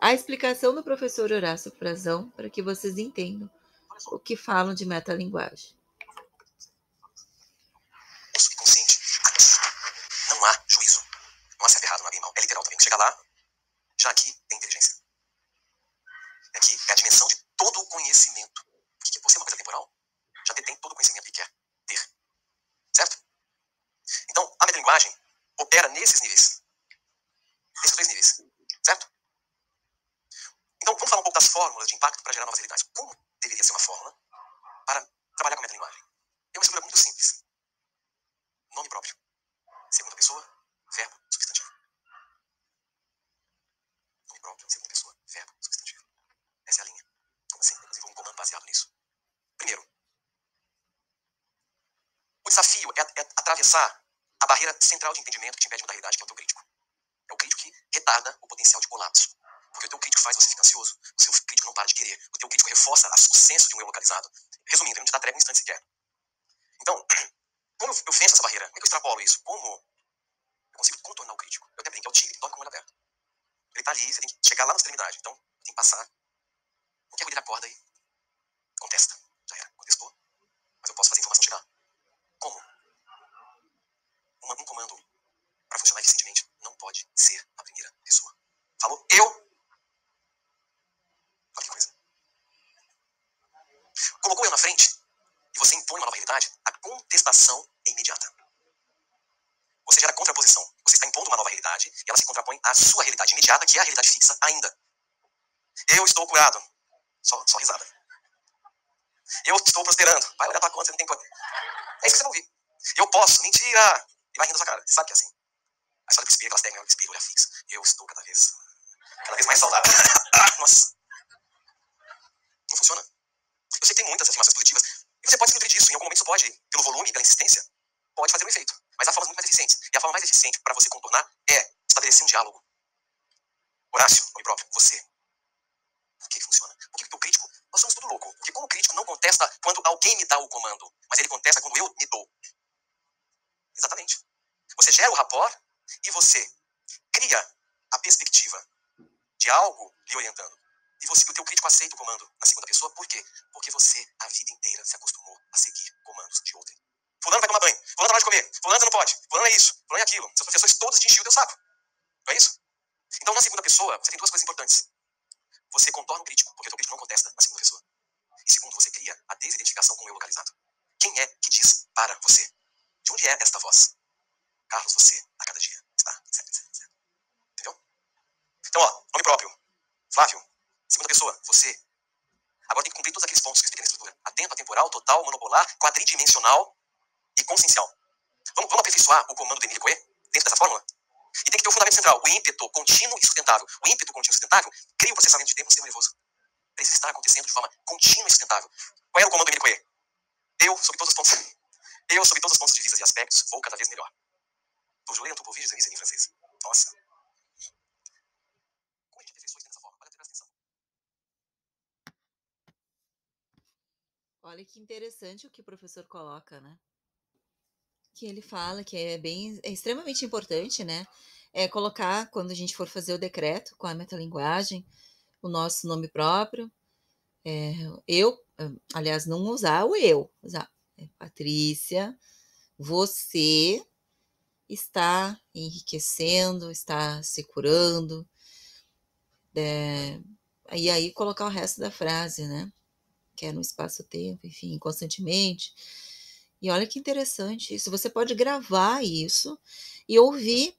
a explicação do professor Horácio Frazão para que vocês entendam o que falam de metalinguagem. O subconsciente, aqui, não há juízo. Não há certo errado, não há bem mal. É literal também. Chega lá, já aqui tem inteligência. Aqui é a dimensão de todo o conhecimento. Porque por ser uma coisa temporal, já detém todo o conhecimento que quer ter. Certo? Então, a metalinguagem opera nesses níveis. Nesses dois níveis. Certo? Então, vamos falar um pouco das fórmulas de impacto para gerar novas realidades. Como deveria ser uma fórmula para trabalhar com a metalinguagem? É uma estrutura muito simples. Nome próprio. Segunda pessoa, verbo, substantivo. Nome próprio, segunda pessoa, verbo, substantivo. Essa é a linha. Como assim? Eu desenvolvo um comando baseado nisso. Primeiro, o desafio é atravessar a barreira central de entendimento que te impede de mudar a realidade, que é o teu crítico. É o crítico que retarda o potencial de colapso. Porque o teu crítico faz você ficar ansioso, o seu crítico não para de querer, o teu crítico reforça o senso de um eu localizado. Resumindo, ele não te dá trégua um instante sequer. Então, como eu venço essa barreira? Como é que eu extrapolo isso? Como eu consigo contornar o crítico? Eu até brinco, é o tigre que dorme com o olho aberto. Ele tá ali, você tem que chegar lá na extremidade. Então, tem que passar. Não quer ele acorda e contesta. Já era, contestou. Mas eu posso fazer a informação chegar. Como? Um comando para funcionar eficientemente não pode ser a primeira pessoa. Falou? Eu. Olha que coisa. Colocou eu na frente. e você impõe uma nova realidade, a contestação é imediata. Você gera contraposição. Você está impondo uma nova realidade e ela se contrapõe à sua realidade imediata, que é a realidade fixa ainda. Eu estou curado. Só risada. Eu estou prosperando. Vai olhar tua conta, você não tem conta. É isso que você vai ouvir. Eu posso, mentira! E vai rindo da sua cara. Você sabe que é assim. Aí você olha pro espelho, aquelas técnicas do espelho, olha fixo. Eu estou cada vez mais saudável. Nossa. Não funciona. Eu sei que tem muitas afirmações positivas. E você pode se nutrir disso. Em algum momento isso pode, pelo volume, pela insistência, pode fazer um efeito. Mas há formas muito mais eficientes. E a forma mais eficiente para você contornar é estabelecer um diálogo. Horácio, nome próprio, você. Por que funciona? Porque o teu crítico, nós somos tudo louco. Porque como o crítico não contesta quando alguém me dá o comando, mas ele contesta quando eu me dou. Exatamente. Você gera o rapport e você cria a perspectiva de algo lhe orientando. E o teu crítico aceita o comando na segunda pessoa. Por quê? Porque você, a vida inteira, se acostumou a seguir comandos de outrem. Fulano vai tomar banho. Fulano tá na hora de comer. Fulano você não pode. Fulano é isso. Fulano é aquilo. Seus professores todos te enchiam o teu saco. Não é isso? Então, na segunda pessoa, você tem duas coisas importantes. Você contorna o crítico, porque o teu crítico não contesta na segunda pessoa. E segundo, você cria a desidentificação com o eu localizado. Quem é que diz para você? De onde é esta voz? Carlos, você, a cada dia, está, etc. Entendeu? Então, nome próprio. Flávio. Segunda pessoa, você. Agora tem que cumprir todos aqueles pontos que eu expliquei na estrutura. Atento, atemporal, total, monopolar, quadridimensional e consciencial. Vamos aperfeiçoar o comando do Emílio Coué dentro dessa fórmula? E tem que ter o fundamento central, o ímpeto contínuo e sustentável. O ímpeto contínuo e sustentável cria o processamento de tempo no sistema nervoso. Precisa estar acontecendo de forma contínua e sustentável. Qual era o comando do Emílio Coué? Eu, sob todos os pontos de vista e aspectos, vou cada vez melhor. Beaujolais, Anthropoville, Denise em francês. Nossa. Como a gente aperfeiçoa isso dessa forma? Olha, presta atenção. Olha que interessante o que o professor coloca, né? Que ele fala que é extremamente importante, né? É colocar, quando a gente for fazer o decreto com a metalinguagem, o nosso nome próprio. Aliás, não usar o eu, usar Patrícia, você está enriquecendo, está se curando, e aí colocar o resto da frase, né? Que é no espaço-tempo, enfim, constantemente. E olha que interessante isso. Você pode gravar isso e ouvir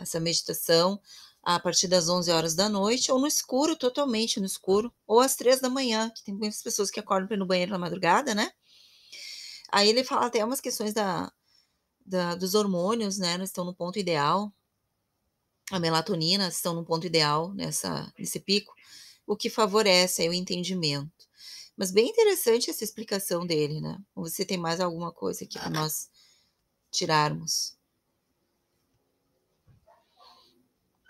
essa meditação a partir das 11 horas da noite, ou no escuro, totalmente no escuro, ou às 3 da manhã, que tem muitas pessoas que acordam para ir no banheiro na madrugada, né? Aí ele fala até umas questões dos hormônios, né? Eles estão no ponto ideal. A melatonina estão no ponto ideal nesse pico, o que favorece aí o entendimento. Mas bem interessante essa explicação dele, né? Ou você tem mais alguma coisa aqui para nós tirarmos?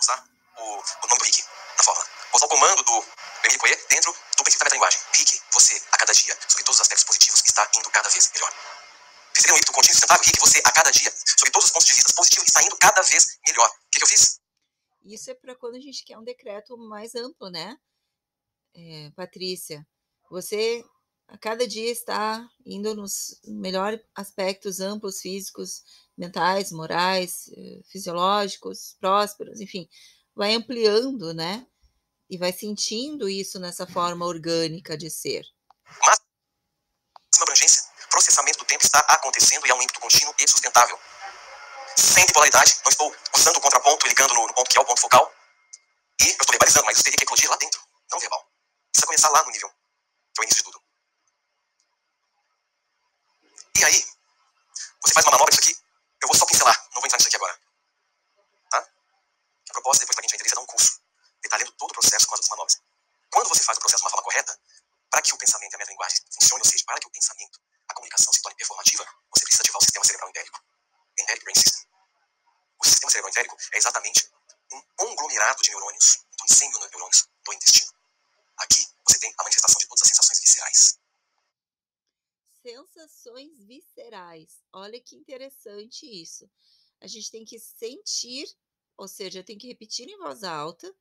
Usar o nome do Rick na fórmula. Usar o comando do Emílio Coué dentro do princípio da metalinguagem. Rick, você, a cada dia, sobre todos os aspectos positivos, está indo cada vez melhor. Perceberam o ímpeto contínuo e sustentável? Rick, você, a cada dia, sobre todos os pontos de vista positivos, está indo cada vez melhor. O que eu fiz? Isso é para quando a gente quer um decreto mais amplo, né? Patrícia, você a cada dia está indo nos melhores aspectos amplos, físicos, mentais, morais, fisiológicos, prósperos, enfim, vai ampliando, né? E vai sentindo isso nessa forma orgânica de ser. Máxima abrangência, processamento do tempo está acontecendo e é um ímpeto contínuo e sustentável. Sem bipolaridade, não estou usando o contraponto e ligando no ponto que é o ponto focal. E eu estou verbalizando, mas isso teria que eclodir lá dentro, não verbal. Precisa começar lá no nível, que é o início de tudo. E aí, você faz uma manobra disso aqui, eu vou só pincelar, não vou entrar nisso aqui agora. Tá? A proposta, depois para quem tiver interesse, é dar um curso, detalhando todo o processo com as outras manobras. Quando você faz o processo de uma forma correta, para que o pensamento e a metalinguagem funcione, ou seja, para que o pensamento, a comunicação se torne performativa, você precisa ativar o sistema cerebral entérico. Enteric Brain System. O sistema cerebral entérico é exatamente um conglomerado de neurônios, em torno de 100 mil neurônios do intestino. Aqui, você tem a manifestação de todas as sensações viscerais. Sensações viscerais. Olha que interessante isso. A gente tem que sentir, ou seja, eu tenho que repetir em voz alta,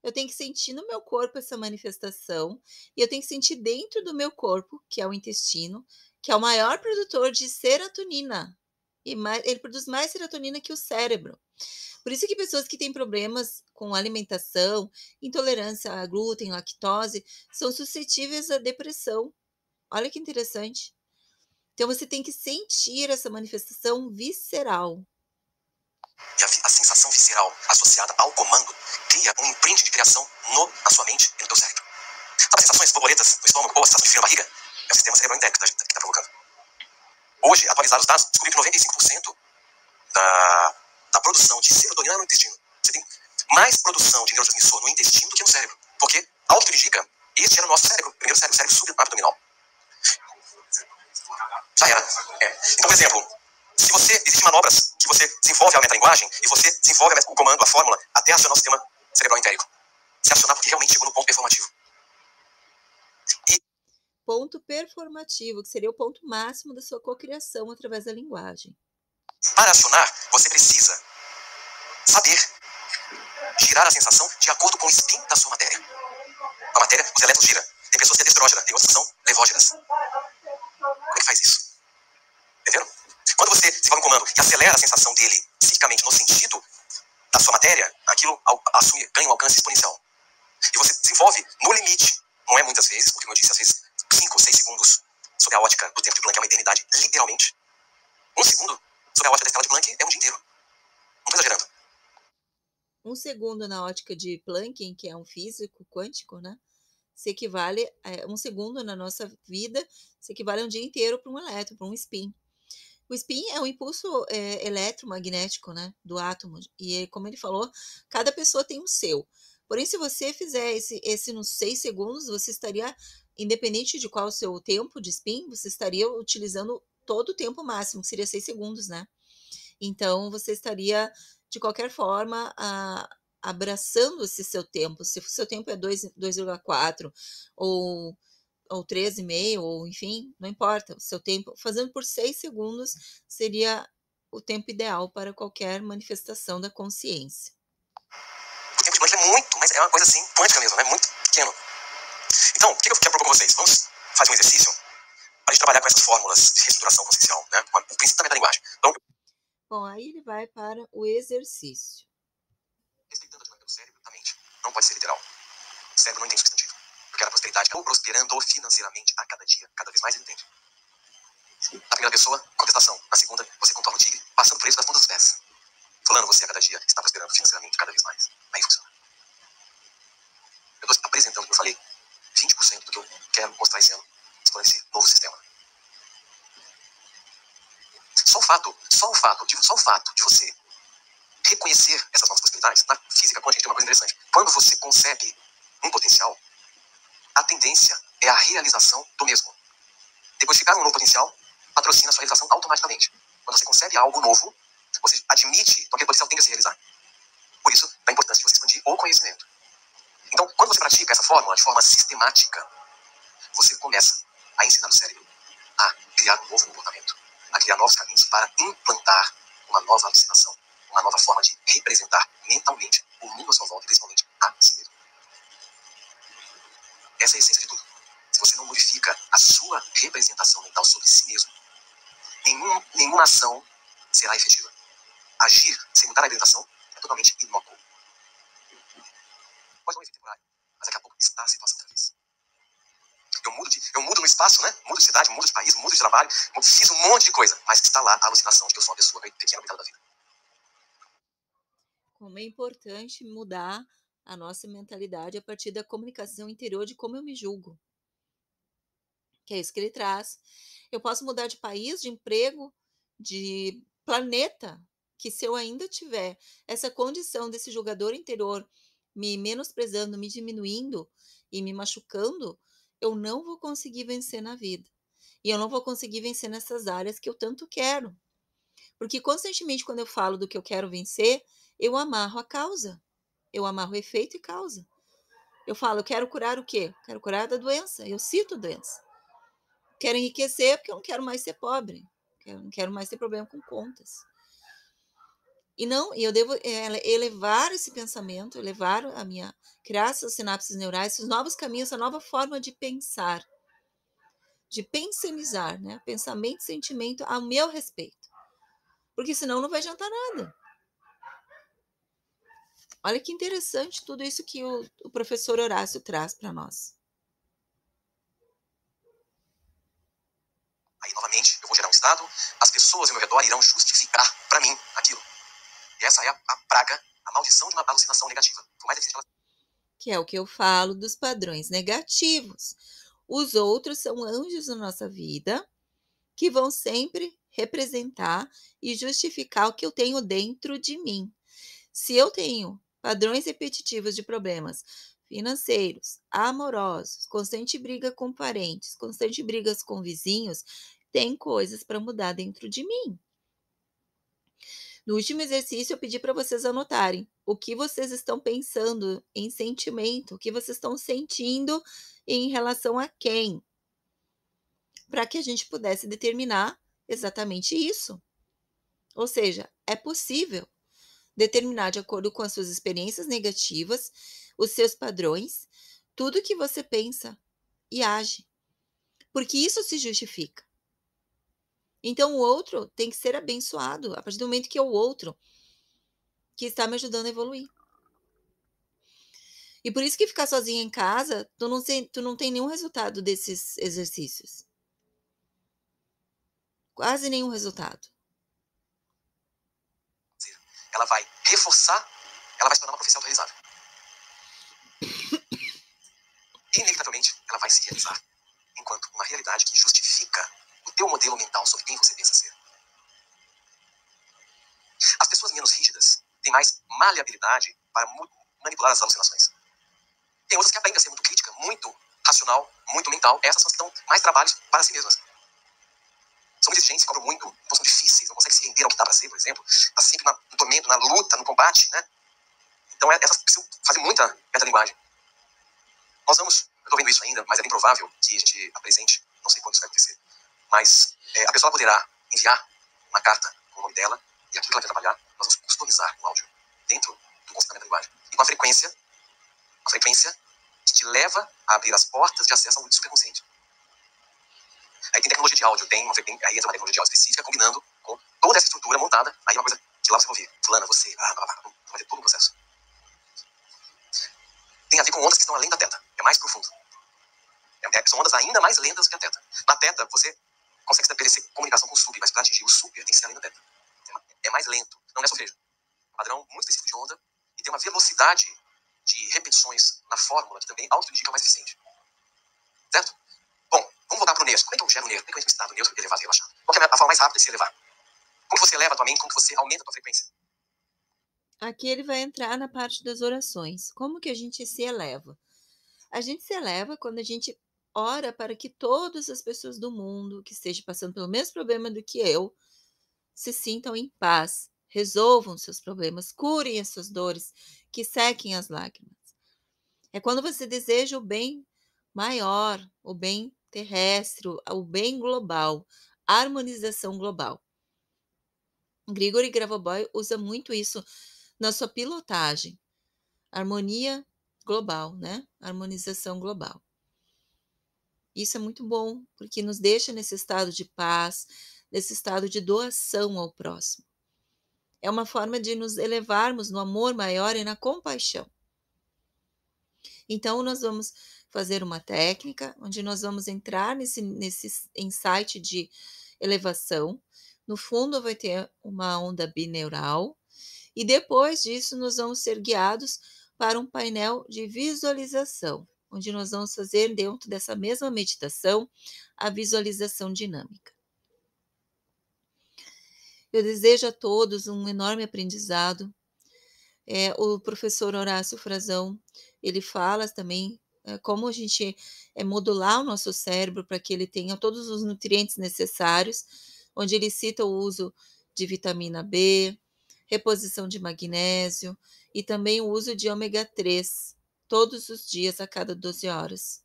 eu tenho que sentir no meu corpo essa manifestação, e eu tenho que sentir dentro do meu corpo, que é o intestino, que é o maior produtor de serotonina. E ele produz mais serotonina que o cérebro. Por isso que pessoas que têm problemas com alimentação, intolerância a glúten, lactose, são suscetíveis à depressão. Olha que interessante. Então você tem que sentir essa manifestação visceral. E a sensação visceral associada ao comando cria um imprint de criação na sua mente e no teu cérebro. Sabe as sensações borboletas no estômago ou a sensação de frio na barriga? É o sistema cerebroentérico que está provocando. Hoje, atualizados os dados, descobri que 95% da produção de serotonina é no intestino. Você tem mais produção de neurotransmissor no intestino do que no cérebro. Porque, ao que tudo indica, este era o nosso cérebro. Primeiro cérebro subabdominal. Já era. Então, por exemplo, se você existem manobras que você desenvolve a metalinguagem e você desenvolve o comando, a fórmula, até acionar o sistema cerebral entérico. Se acionar porque realmente chegou no ponto performativo. Ponto performativo, que seria o ponto máximo da sua cocriação através da linguagem. Para acionar, você precisa saber girar a sensação de acordo com o spin da sua matéria. A matéria, os elétrons giram. Tem pessoas que é destrógena, tem outras que são levógenas. Como é que faz isso? Entenderam? Quando você desenvolve um comando e acelera a sensação dele psicicamente no sentido da sua matéria, aquilo ganha um alcance exponencial. E você desenvolve no limite. Não é muitas vezes, porque como eu disse, às vezes 5 ou 6 segundos sob a ótica do tempo de Planck é uma eternidade, literalmente. 1 segundo sob a ótica da escala de Planck é um dia inteiro. Não estou exagerando. 1 segundo na ótica de Planck, que é um físico quântico, né? Se equivale a 1 segundo na nossa vida, se equivale a um dia inteiro para um elétron, para um spin. O spin é um impulso eletromagnético, né, do átomo. E como ele falou, cada pessoa tem um seu. Porém, se você fizer esse nos 6 segundos, você estaria, independente de qual o seu tempo de spin, você estaria utilizando todo o tempo máximo, que seria 6 segundos, né? Então, você estaria, de qualquer forma, abraçando esse seu tempo. Se o seu tempo é 2,4 ou 3,5, ou enfim, não importa. O seu tempo, fazendo por 6 segundos, seria o tempo ideal para qualquer manifestação da consciência. O tempo de Planck é muito, mas é uma coisa assim, quântica mesmo, né? Muito pequeno. Então, o que eu quero propor com vocês? Vamos fazer um exercício para a gente trabalhar com essas fórmulas de reestruturação consciencial, né? O princípio da metalinguagem. Então, bom, aí ele vai para o exercício. Respeitando a dinâmica do cérebro da mente. Não pode ser literal. O cérebro não entende substantivo. Porque a prosperidade ou prosperando financeiramente a cada dia, cada vez mais ele entende. Na primeira pessoa, contestação. Na segunda, você contorna o tigre, passando por isso das pontas dos pés. Fulano, você a cada dia está prosperando financeiramente cada vez mais. Aí funciona. Eu estou apresentando, como eu falei, 20% do que eu quero mostrar esse ano com esse novo sistema. Só o fato de você reconhecer essas novas possibilidades, na física quântica tem uma coisa interessante. Quando você concebe um potencial, a tendência é a realização do mesmo. Decodificar um novo potencial patrocina a sua realização automaticamente. Quando você concebe algo novo, você admite que aquele potencial tende a se realizar. Por isso, a importância de você expandir o conhecimento. Então, quando você pratica essa fórmula de forma sistemática, você começa a ensinar o cérebro a criar um novo comportamento, a criar novos caminhos para implantar uma nova alucinação, uma nova forma de representar mentalmente o mundo à sua volta e principalmente a si mesmo. Essa é a essência de tudo. Se você não modifica a sua representação mental sobre si mesmo, nenhuma ação será efetiva. Agir sem mudar a representação é totalmente inócuo. Pode não ser temporário, mas daqui a pouco está a situação outra vez. Eu mudo no espaço, né? Mudo de cidade, mudo de país, mudo de trabalho, fiz um monte de coisa, mas está lá a alucinação de que eu sou uma pessoa pequena, coitada da vida. Como é importante mudar a nossa mentalidade a partir da comunicação interior de como eu me julgo. Que é isso que ele traz. Eu posso mudar de país, de emprego, de planeta, que se eu ainda tiver essa condição desse julgador interior me menosprezando, me diminuindo e me machucando, eu não vou conseguir vencer na vida. E eu não vou conseguir vencer nessas áreas que eu tanto quero. Porque constantemente, quando eu falo do que eu quero vencer, eu amarro a causa. Eu amarro efeito e causa. Eu falo, eu quero curar o quê? Quero curar da doença. Eu cito a doença. Quero enriquecer porque eu não quero mais ser pobre. Eu não quero mais ter problema com contas. E eu devo elevar esse pensamento, criar essas sinapses neurais, esses novos caminhos, essa nova forma de pensar, de pensionizar, né? Pensamento e sentimento a meu respeito. Porque senão não vai adiantar nada. Olha que interessante tudo isso que o professor Horácio traz para nós. Aí, novamente, mente, eu vou gerar um estado, as pessoas ao meu redor irão justificar para mim aquilo. E essa é a praga, a maldição de uma alucinação negativa. Por mais eficiente ela... Que é o que eu falo dos padrões negativos. Os outros são anjos na nossa vida que vão sempre representar e justificar o que eu tenho dentro de mim. Se eu tenho padrões repetitivos de problemas financeiros, amorosos, constante briga com parentes, constante brigas com vizinhos, tem coisas para mudar dentro de mim. No último exercício, eu pedi para vocês anotarem o que vocês estão pensando em sentimento, o que vocês estão sentindo em relação a quem, para que a gente pudesse determinar exatamente isso. Ou seja, é possível determinar de acordo com as suas experiências negativas, os seus padrões, tudo que você pensa e age, porque isso se justifica. Então, o outro tem que ser abençoado a partir do momento que é o outro que está me ajudando a evoluir. E por isso que ficar sozinha em casa, tu não tem nenhum resultado desses exercícios. Quase nenhum resultado. Ela vai reforçar, ela vai se tornar uma profecia autorizada. Inevitavelmente, ela vai se realizar enquanto uma realidade que justifica o teu modelo mental sobre quem você pensa ser. As pessoas menos rígidas têm mais maleabilidade para manipular as alucinações. Tem outras que aprendem a ser muito crítica, muito racional, muito mental. Essas são as que dão mais trabalhos para si mesmas. São muito exigentes, cobram muito, então são difíceis, não conseguem se render ao que dá para ser, por exemplo. Está sempre no tormento, na luta, no combate, né? Então essas precisam fazer muita metalinguagem. Eu estou vendo isso ainda, mas é bem provável que a gente apresente, não sei quando isso vai acontecer, mas a pessoa poderá enviar uma carta com o nome dela e aquilo que ela quer trabalhar, nós vamos customizar um áudio dentro do conceito da metalinguagem. E com a frequência que te leva a abrir as portas de acesso ao superconsciente. Aí tem tecnologia de áudio, aí entra uma tecnologia de áudio específica combinando com toda essa estrutura montada, aí é uma coisa que lá você vai ouvir, fulana, você, vai ter todo um processo. Tem a ver com ondas que estão além da teta, é mais profundo. São ondas ainda mais lentas do que a teta. Na teta, você consegue estabelecer comunicação com o sub, mas para atingir o sub, tem que ser além da teta. É mais lento, não é solfejo. Um padrão muito específico de onda e tem uma velocidade de repetições na fórmula que também auto-indica mais eficiente. Certo? Bom, vamos voltar para o neutro. Como é que eu gero o neutro? Como é que eu entro em estado neutro, elevado e relaxado? Qual é a forma mais rápida de se elevar? Como você eleva a tua mente? Como você aumenta a tua frequência? Aqui ele vai entrar na parte das orações. Como que a gente se eleva? A gente se eleva quando a gente ora para que todas as pessoas do mundo que estejam passando pelo mesmo problema do que eu se sintam em paz, resolvam seus problemas, curem as suas dores, que sequem as lágrimas. É quando você deseja o bem maior, o bem terrestre, o bem global, a harmonização global. Grigori Gravovoy usa muito isso na sua pilotagem. Harmonia global, né? Harmonização global. Isso é muito bom, porque nos deixa nesse estado de paz, nesse estado de doação ao próximo. É uma forma de nos elevarmos no amor maior e na compaixão. Então, nós vamos fazer uma técnica onde nós vamos entrar nesse insight de elevação. No fundo, vai ter uma onda bineural. E depois disso, nós vamos ser guiados para um painel de visualização, onde nós vamos fazer, dentro dessa mesma meditação, a visualização dinâmica. Eu desejo a todos um enorme aprendizado. O professor Horácio Frazão, ele fala também como a gente modular o nosso cérebro para que ele tenha todos os nutrientes necessários, onde ele cita o uso de vitamina B, reposição de magnésio e também o uso de ômega 3 todos os dias a cada 12 horas,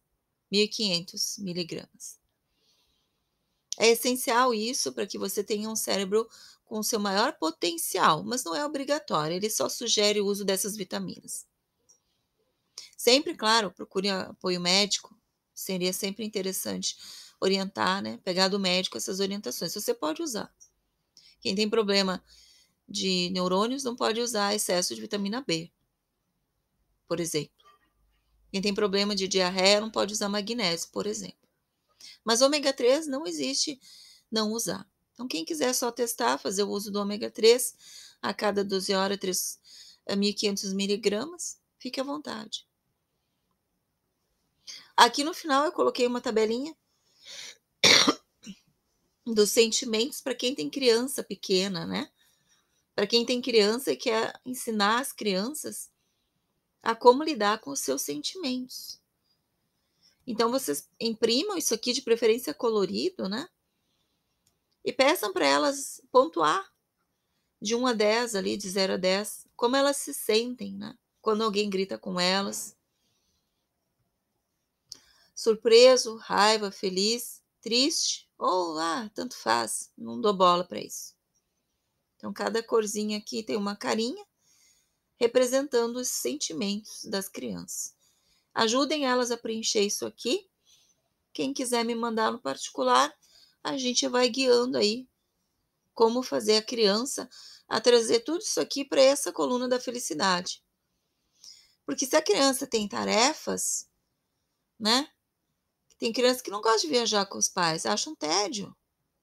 1.500 miligramas. É essencial isso para que você tenha um cérebro com seu maior potencial, mas não é obrigatório, ele só sugere o uso dessas vitaminas. Sempre, claro, procure apoio médico, seria sempre interessante orientar, né? Pegar do médico essas orientações, você pode usar. Quem tem problema de neurônios não pode usar excesso de vitamina B, por exemplo. Quem tem problema de diarreia não pode usar magnésio, por exemplo. Mas ômega 3 não existe não usar. Então, quem quiser só testar, fazer o uso do ômega 3 a cada 12 horas, 1.500 miligramas, fique à vontade. Aqui no final eu coloquei uma tabelinha dos sentimentos para quem tem criança pequena, né? Para quem tem criança e quer ensinar as crianças a como lidar com os seus sentimentos. Então, vocês imprimam isso aqui, de preferência colorido, né? E peçam para elas pontuar de 1 a 10 ali, de 0 a 10, como elas se sentem, né? Quando alguém grita com elas. Surpreso, raiva, feliz, triste, ou tanto faz, não dou bola para isso. Então, cada corzinha aqui tem uma carinha representando os sentimentos das crianças. Ajudem elas a preencher isso aqui. Quem quiser me mandar no particular, a gente vai guiando aí como fazer a criança a trazer tudo isso aqui para essa coluna da felicidade. Porque se a criança tem tarefas, né? Tem criança que não gosta de viajar com os pais, acha um tédio.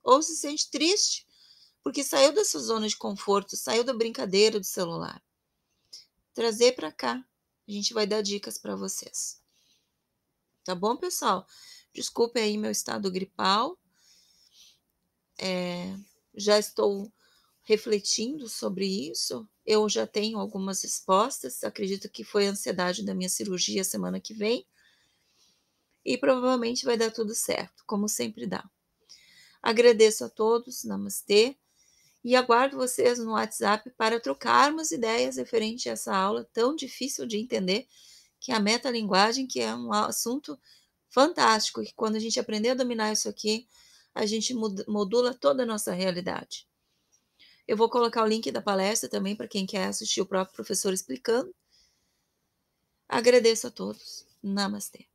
Ou se sente triste, porque saiu dessa zona de conforto, saiu da brincadeira do celular. Trazer para cá, a gente vai dar dicas para vocês. Tá bom, pessoal? Desculpe aí meu estado gripal. Já estou refletindo sobre isso. Eu já tenho algumas respostas. Acredito que foi a ansiedade da minha cirurgia semana que vem. E provavelmente vai dar tudo certo, como sempre dá. Agradeço a todos, namastê, e aguardo vocês no WhatsApp para trocarmos ideias referente a essa aula tão difícil de entender, que é a metalinguagem, que é um assunto fantástico, que quando a gente aprender a dominar isso aqui, a gente modula toda a nossa realidade. Eu vou colocar o link da palestra também para quem quer assistir o próprio professor explicando. Agradeço a todos. Namastê.